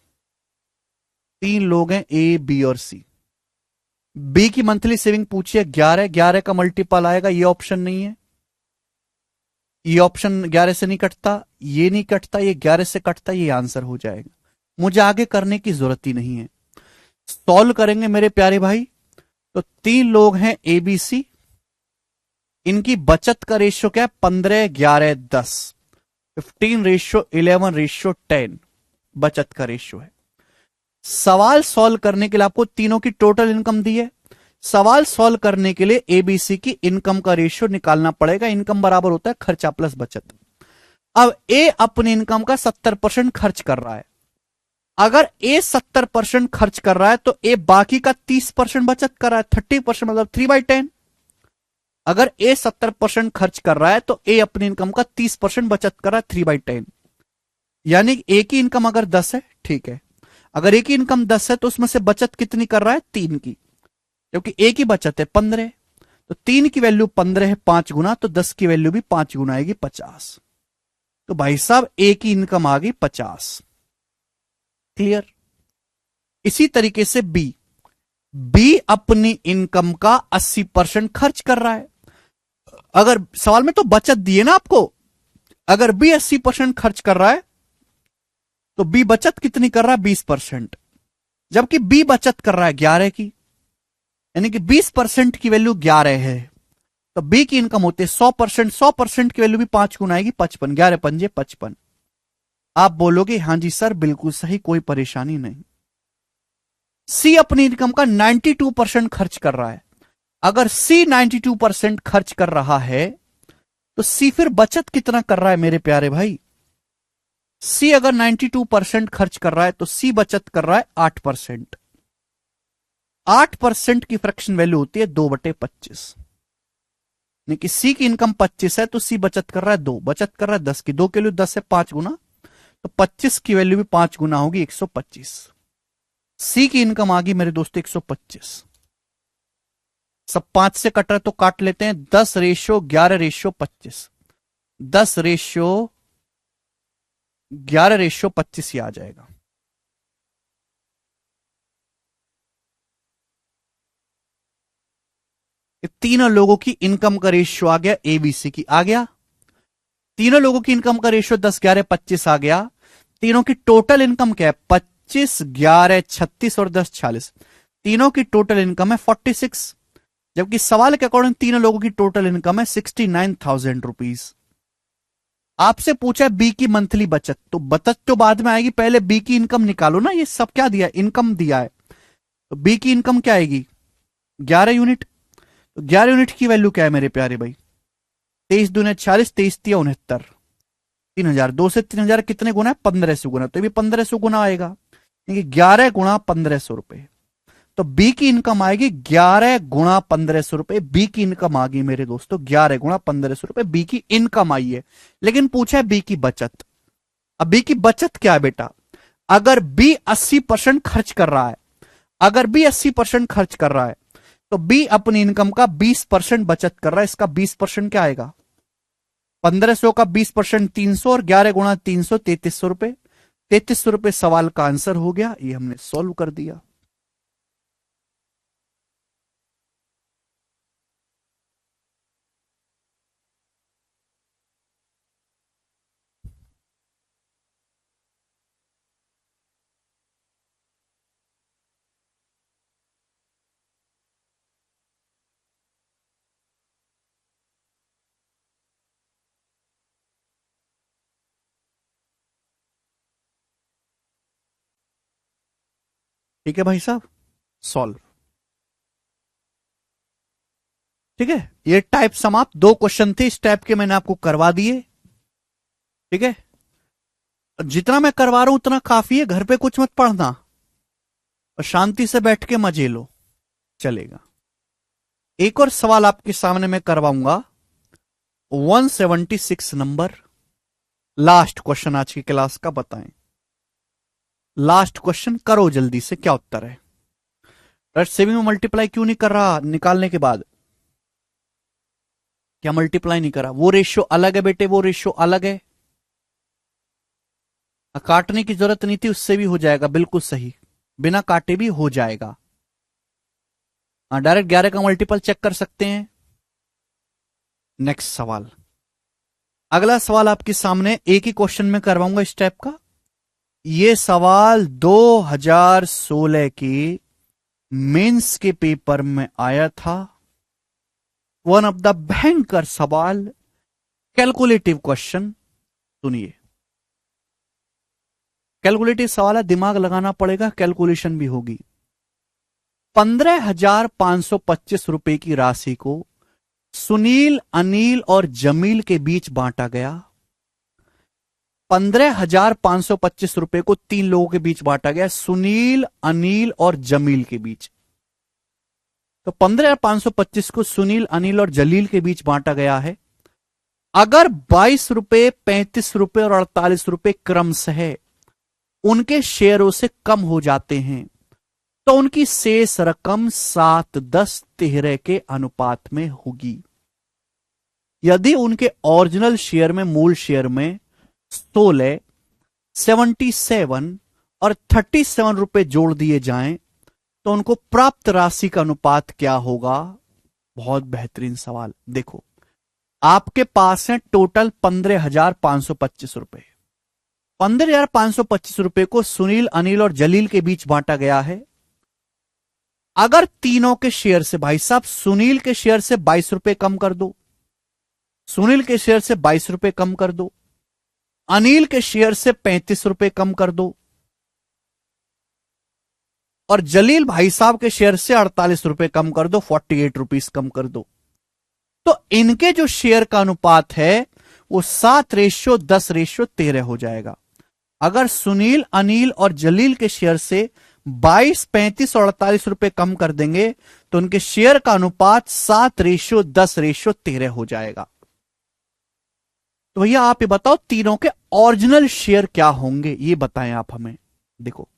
[SPEAKER 1] तीन लोग हैं, ए बी और सी। बी की मंथली सेविंग पूछी है 11, 11 का मल्टीपल आएगा, ये ऑप्शन नहीं है। ये ऑप्शन 11 से नहीं कटता, ये नहीं कटता, ये 11 से कटता, ये आंसर हो जाएगा। मुझे आगे करने की जरूरत ही नहीं है। सॉल्व करेंगे मेरे प्यारे भाई। तो तीन लोग हैं एबीसी, इनकी बचत का रेशियो क्या है? 15-11-10, 15:11:10 बचत का रेशियो है। सवाल सॉल्व करने के लिए आपको तीनों की टोटल इनकम दी है। सवाल सॉल्व करने के लिए एबीसी की इनकम का रेशियो निकालना पड़ेगा। इनकम बराबर होता है खर्चा प्लस बचत। अब ए अपनी इनकम का 70% खर्च कर रहा है। अगर ए 70% खर्च कर रहा है तो ए बाकी का 30% बचत कर रहा है, 30% मतलब 3/10। अगर ए 70% खर्च कर रहा है तो ए अपनी इनकम का 30% बचत कर रहा है, 3/10। यानी ए की इनकम अगर 10 है, ठीक है, अगर ए की इनकम 10 है तो उसमें से बचत कितनी कर रहा है? 3 की, क्योंकि ए की बचत है 15। तो 3 की वैल्यू 15 है 5 गुना, तो 10 की वैल्यू भी 5 गुना आएगी 50। तो भाई साहब ए की इनकम आ गई 50। क्लियर? इसी तरीके से बी, बी अपनी इनकम का 80% खर्च कर रहा है। अगर सवाल में तो बचत दिए ना आपको, अगर बी 80% खर्च कर रहा है तो बी बचत कितनी कर रहा है? 20%। जबकि बी बचत कर रहा है 11 की, यानी कि 20% की वैल्यू 11 है। तो बी की इनकम होती है 100%, 100% की वैल्यू भी 5 गुना आएगी, 55, 11×5 = 55। आप बोलोगे हां जी सर बिल्कुल सही, कोई परेशानी नहीं। सी अपनी इनकम का 92% खर्च कर रहा है। अगर सी 92% खर्च कर रहा है तो सी फिर बचत कितना कर रहा है मेरे प्यारे भाई? सी अगर 92% खर्च कर रहा है तो सी बचत कर रहा है 8%। 8% की फ्रैक्शन वैल्यू होती है 2/25। यानी कि सी की इनकम 25 है तो सी बचत कर रहा है 2, बचत कर रहा है 10 की, 2 के लिए 10 है 5 गुना, तो 25 की वैल्यू भी 5 गुना होगी 125। सी की इनकम आ गई मेरे दोस्तों 125। सब 5 से कट रहा है तो काट लेते हैं। 10:11:25, 10:11:25 ही आ जाएगा। ये तीनों लोगों की इनकम का रेशियो आ गया, एबीसी की आ गया। तीनों लोगों की इनकम का रेशियो 10-11-25 आ गया। तीनों की टोटल इनकम क्या है? 25-11-36 और 10-40। तीनों की टोटल इनकम है 46। जबकि सवाल के अकॉर्डिंग तीनों लोगों की टोटल इनकम है 69,000 रुपीज। आपसे पूछा है बी की मंथली बचत, तो बचत तो बाद में आएगी, पहले बी की इनकम निकालो ना। ये सब क्या दिया? इनकम दिया है। तो बी की इनकम क्या आएगी? 11 यूनिट। तो 11 यूनिट की वैल्यू क्या है मेरे प्यारे भाई? 23×2 = 40, 23×3 = 69। 3,000, 2 से 3,000 कितने गुना है? 1500 गुना, तो ये भी 1500 गुना आएगा, यानी 11 × 1500 रुपए। तो बी की इनकम आएगी 11 × 1500 रुपए। बी की इनकम आ गई मेरे दोस्तों 11 × 1500 रुपए, बी की इनकम आई है। लेकिन पूछा है बी की बचत। अब बी की बचत क्या है बेटा? अगर बी 80% खर्च कर रहा है, अगर बी 80% खर्च कर रहा है तो बी अपनी इनकम का 20% बचत कर रहा है। इसका 20% क्या आएगा? 1500 का 20% 300, और 11 × 300 3300 रुपए। 3300 रुपए सवाल का आंसर हो गया। ये हमने सॉल्व कर दिया। ठीक है भाई साहब, सॉल्व। ठीक है, ये टाइप समाप्त। 2 क्वेश्चन थे इस टाइप के, मैंने आपको करवा दिए। ठीक है, जितना मैं करवा रहा हूं उतना काफी है, घर पे कुछ मत पढ़ना और शांति से बैठ के मजे लो, चलेगा। एक और सवाल आपके सामने मैं करवाऊंगा, 176 नंबर, लास्ट क्वेश्चन आज की क्लास का, बताएं। लास्ट क्वेश्चन करो जल्दी से, क्या उत्तर है? रेट सेविंग में मल्टीप्लाई क्यों नहीं कर रहा निकालने के बाद? क्या मल्टीप्लाई नहीं करा? वो रेशियो अलग है बेटे, वो रेशियो अलग है, काटने की जरूरत नहीं थी, उससे भी हो जाएगा, बिल्कुल सही, बिना काटे भी हो जाएगा। डायरेक्ट 11 का मल्टीपल चेक कर सकते हैं। नेक्स्ट सवाल, अगला सवाल आपके सामने एक ही क्वेश्चन में करवाऊंगा इस टाइप का। ये सवाल 2016 के मेंस के पेपर में आया था, वन ऑफ द भयंकर सवाल, कैलकुलेटिव क्वेश्चन। सुनिए, कैलकुलेटिव सवाल है, दिमाग लगाना पड़ेगा, कैलकुलेशन भी होगी। 15,525 रुपए की राशि को सुनील, अनिल और जमील के बीच बांटा गया। 15,525 रुपए को 3 लोगों के बीच बांटा गया, सुनील, अनिल और जमील के बीच। तो 15,525 को सुनील, अनिल और जलील के बीच बांटा गया है। अगर 22 रुपए, 35 रुपए और 48 रुपए क्रमशः उनके शेयरों से कम हो जाते हैं तो उनकी शेष रकम 7, 10, 13 के अनुपात में होगी। यदि उनके ओरिजिनल शेयर में, मूल शेयर में 16, 77 और 37 रुपए जोड़ दिए जाएं तो उनको प्राप्त राशि का अनुपात क्या होगा? बहुत बेहतरीन सवाल। देखो, आपके पास है टोटल 15,525 रुपए। 15,525 रुपए को सुनील, अनिल और जलील के बीच बांटा गया है। अगर तीनों के शेयर से, भाई साहब, सुनील के शेयर से 22 रुपए कम कर दो, सुनील के शेयर से 22 रुपए कम कर दो, अनिल के शेयर से 35 रुपए कम कर दो और जलील भाई साहब के शेयर से 48 रुपए कम कर दो, 48 रुपीस कम कर दो, तो इनके जो शेयर का अनुपात है वो 7:10:13 हो जाएगा। अगर सुनील, अनिल और जलील के शेयर से 22, 35 और 48 रुपए कम कर देंगे तो उनके शेयर का अनुपात 7:10:13 हो जाएगा। तो भैया आप ये बताओ, तीनों के ओरिजिनल शेयर क्या होंगे, ये बताएं आप हमें। देखो,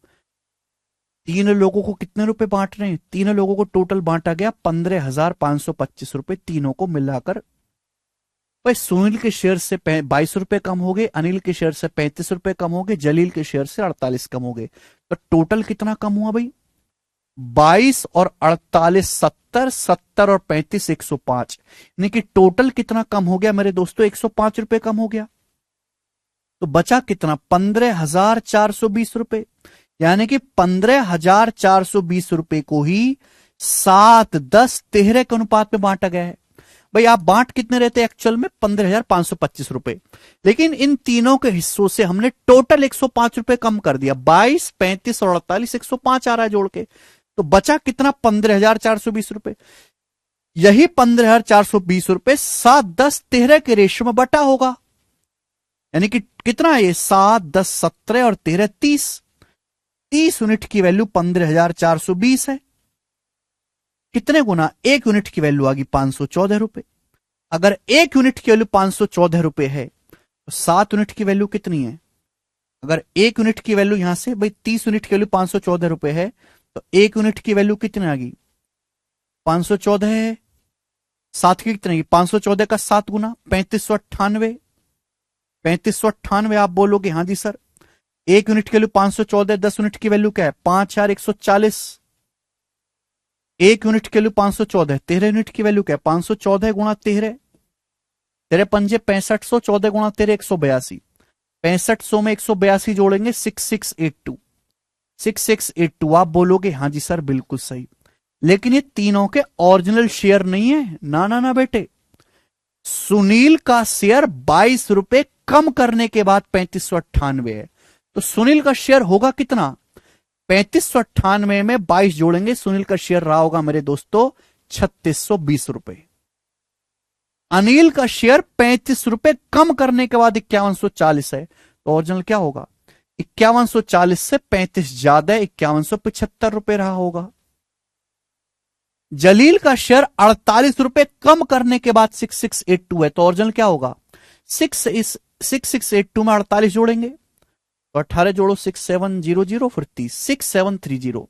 [SPEAKER 1] 3 लोगों को कितने रुपए बांट रहे हैं? 3 लोगों को टोटल बांटा गया 15,525 रुपए, तीनों को मिलाकर। भाई सुनील के शेयर से 22 रुपए कम हो गए, अनिल के शेयर से 35 रुपए कम हो गए, जलील के शेयर से 48 कम हो गए, तो टोटल कितना कम हुआ भाई? 22 और 48 70, 70 और 35 105, यानी कि टोटल कितना कम हो गया मेरे दोस्तों? 105 रुपए कम हो गया। तो बचा कितना? 15,420 रुपए, यानी कि 15,420 रुपए को ही 7, 10, 13 के अनुपात में बांटा गया है। भाई आप बांट कितने रहते एक्चुअल में? 15,525 रुपए, लेकिन इन तीनों के हिस्सों से हमने टोटल 105 रुपए कम कर दिया। 22, 35 और 48, 105 आ रहा है जोड़ के, तो बचा कितना? 15,420 रुपए। यही 15,420 रुपए 7, 10, 13 के रेशियो में बटा होगा, यानी कि कितना है ये? 7, 10, 17 और 13 30। 30 यूनिट की वैल्यू 15,420 है। कितने गुना? 1 यूनिट की वैल्यू आ गई 514 रुपए। अगर 1 यूनिट की वैल्यू 514 रुपए है तो 7 यूनिट की वैल्यू कितनी है? अगर 1 यूनिट की वैल्यू यहां से, भाई 30 यूनिट की वैल्यू 514 रुपए है, तो 1 यूनिट की वैल्यू कितनी आ गई? 514 है। 7 की कितनी? 514 का 7 गुना 3598। 3598 आप बोलोगे हाँ जी सर। 1 यूनिट की वैल्यू 514, 10 यूनिट की वैल्यू क्या है? 5,140। 1 यूनिट की वैल्यू 514, 13 यूनिट की वैल्यू क्या है? 514 गुणा 13, 13 पंजे 6500, 14 गुणा 13 182। 6500 में 182 जोड़ेंगे 6682। 6682 आप बोलोगे हाँ जी सर बिल्कुल सही। लेकिन ये तीनों के ओरिजिनल शेयर नहीं है, ना ना ना बेटे। सुनील का शेयर 22 रुपए कम करने के बाद 3598 है, तो सुनील का शेयर होगा कितना? 3598 में 22 जोड़ेंगे, सुनील का शेयर रहा होगा मेरे दोस्तों 3620 रुपए। अनिल का शेयर 35 रुपए कम करने के बाद 5140 है, तो ओरिजिनल क्या होगा? 5140 से 35 ज्यादा 5175 रुपए रहा होगा। जलील का शेयर 48 रुपए कम करने के बाद 6682 है, तो ओरिजिनल क्या होगा? 6682 में 48 जोड़ेंगे तो 18 जोड़ो 6700, फिर 30 6730।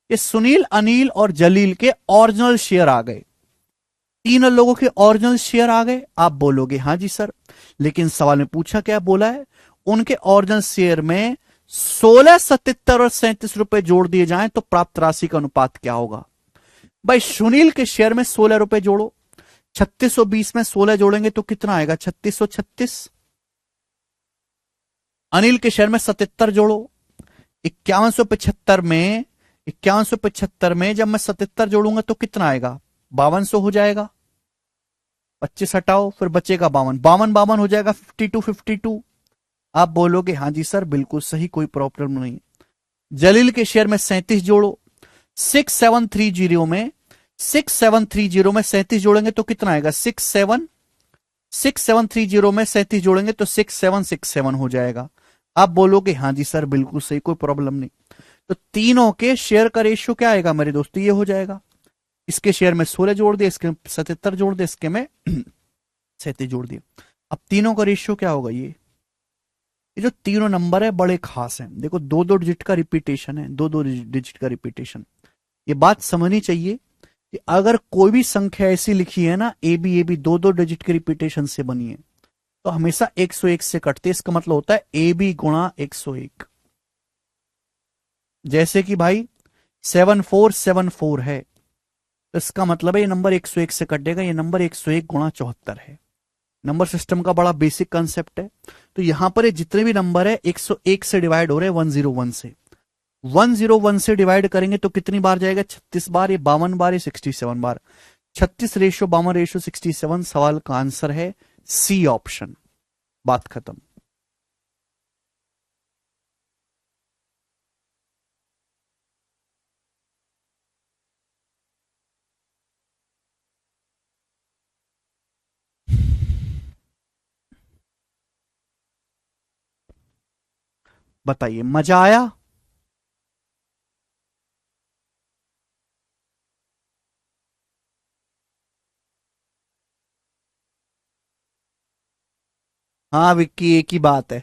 [SPEAKER 1] ये सुनील, अनिल और जलील के ओरिजिनल शेयर आ गए। तीनों लोगों के ओरिजिनल शेयर आ गए। आप बोलोगे हाँ जी सर, लेकिन सवाल में पूछा क्या बोला है? उनके ओरिजिनल शेयर में 16, 77 और 37 रुपए जोड़ दिए जाएं तो प्राप्त राशि का अनुपात क्या होगा? भाई सुनील के शेयर में 16 रुपए जोड़ो, 3620 में 16 जोड़ेंगे तो कितना आएगा? 3636। अनिल के शेयर में 77 जोड़ो, 5175 में जब मैं 77 जोड़ूंगा तो कितना आएगा? 5200 हो जाएगा। 25 हटाओ, फिर बचेगा 52, 52 हो जाएगा 52। आप बोलोगे हाँ जी सर बिल्कुल सही, कोई प्रॉब्लम नहीं। जलील के शेयर में 37 जोड़ो, 6730 में 37 जोड़ेंगे तो कितना आएगा? 6730 में 37 जोड़ेंगे तो 6767 हो जाएगा। आप बोलोगे हाँ जी सर बिल्कुल सही, कोई प्रॉब्लम नहीं। तो तीनों के शेयर का रेशियो क्या आएगा मेरे दोस्तों? ये हो जाएगा। इसके शेयर में 16 जोड़ दिया, इसके 77 जोड़ दिया, इसके में 37 जोड़ दिया। अब तीनों का रेशियो क्या होगा? ये जो तीनों नंबर है बड़े खास हैं। देखो 2-2 डिजिट का रिपीटेशन है, 2-2 डिजिट का रिपीटेशन। ये बात समझनी चाहिए कि अगर कोई भी संख्या ऐसी लिखी है ना, ए बी 2-2 डिजिट के रिपीटेशन से बनी है, तो हमेशा 101 से कटते। इसका मतलब होता है ए बी गुणा 101। जैसे कि भाई 7474 है, तो इसका मतलब है ये नंबर 101 से कटेगा, ये नंबर 101 गुणा 74 है। नंबर सिस्टम का बड़ा बेसिक कंसेप्ट है। तो यहां पर ये जितने भी नंबर है 101 से डिवाइड हो रहे हैं 101 से। 101 से डिवाइड करेंगे तो कितनी बार जाएगा? 36 बार, ये 52 बार, ये 67 बार। 36 रेशो 52 रेशो 67। सवाल का आंसर है सी ऑप्शन। बात खत्म। बताइए मजा आया? हाँ विक्की, एक ही बात है।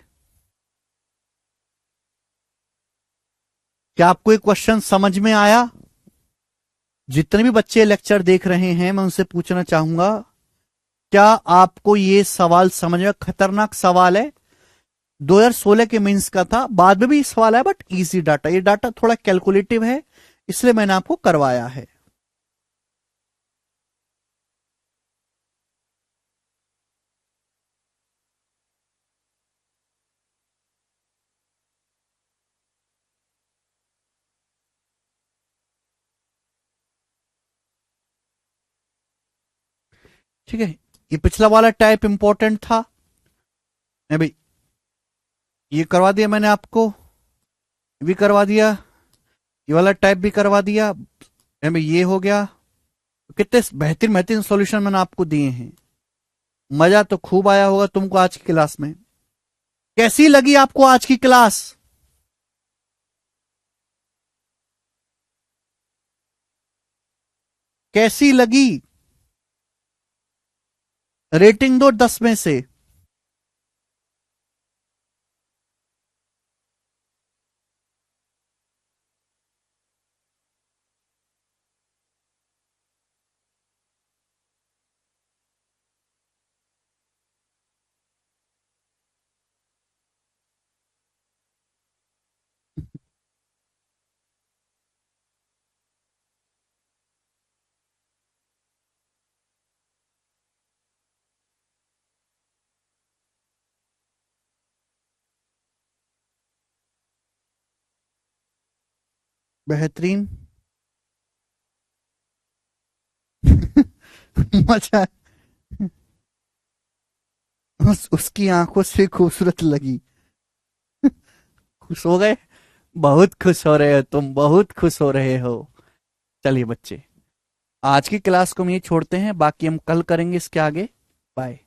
[SPEAKER 1] क्या आपको एक क्वेश्चन समझ में आया? जितने भी बच्चे लेक्चर देख रहे हैं मैं उनसे पूछना चाहूंगा, क्या आपको ये सवाल समझ में? खतरनाक सवाल है, 2016 के मेंस का था, बाद में भी सवाल है बट इजी डाटा। ये डाटा थोड़ा कैलकुलेटिव है, इसलिए मैंने आपको करवाया है। ठीक है, ये पिछला वाला टाइप इंपॉर्टेंट था। नहीं भाई, ये करवा दिया मैंने आपको, ये भी करवा दिया, ये वाला टाइप भी करवा दिया। नहीं भाई, ये हो गया। कितने बेहतरीन बेहतरीन सॉल्यूशन मैंने आपको दिए हैं। मजा तो खूब आया होगा तुमको आज की क्लास में। कैसी लगी आपको आज की क्लास? कैसी लगी? रेटिंग दो 10 में से। बेहतरीन। मजा। उसकी आंखों से खूबसूरत लगी। खुश हो गए? बहुत खुश हो रहे हो तुम, बहुत खुश हो रहे हो। चलिए बच्चे, आज की क्लास को हम ये छोड़ते हैं, बाकी हम कल करेंगे इसके आगे। बाय।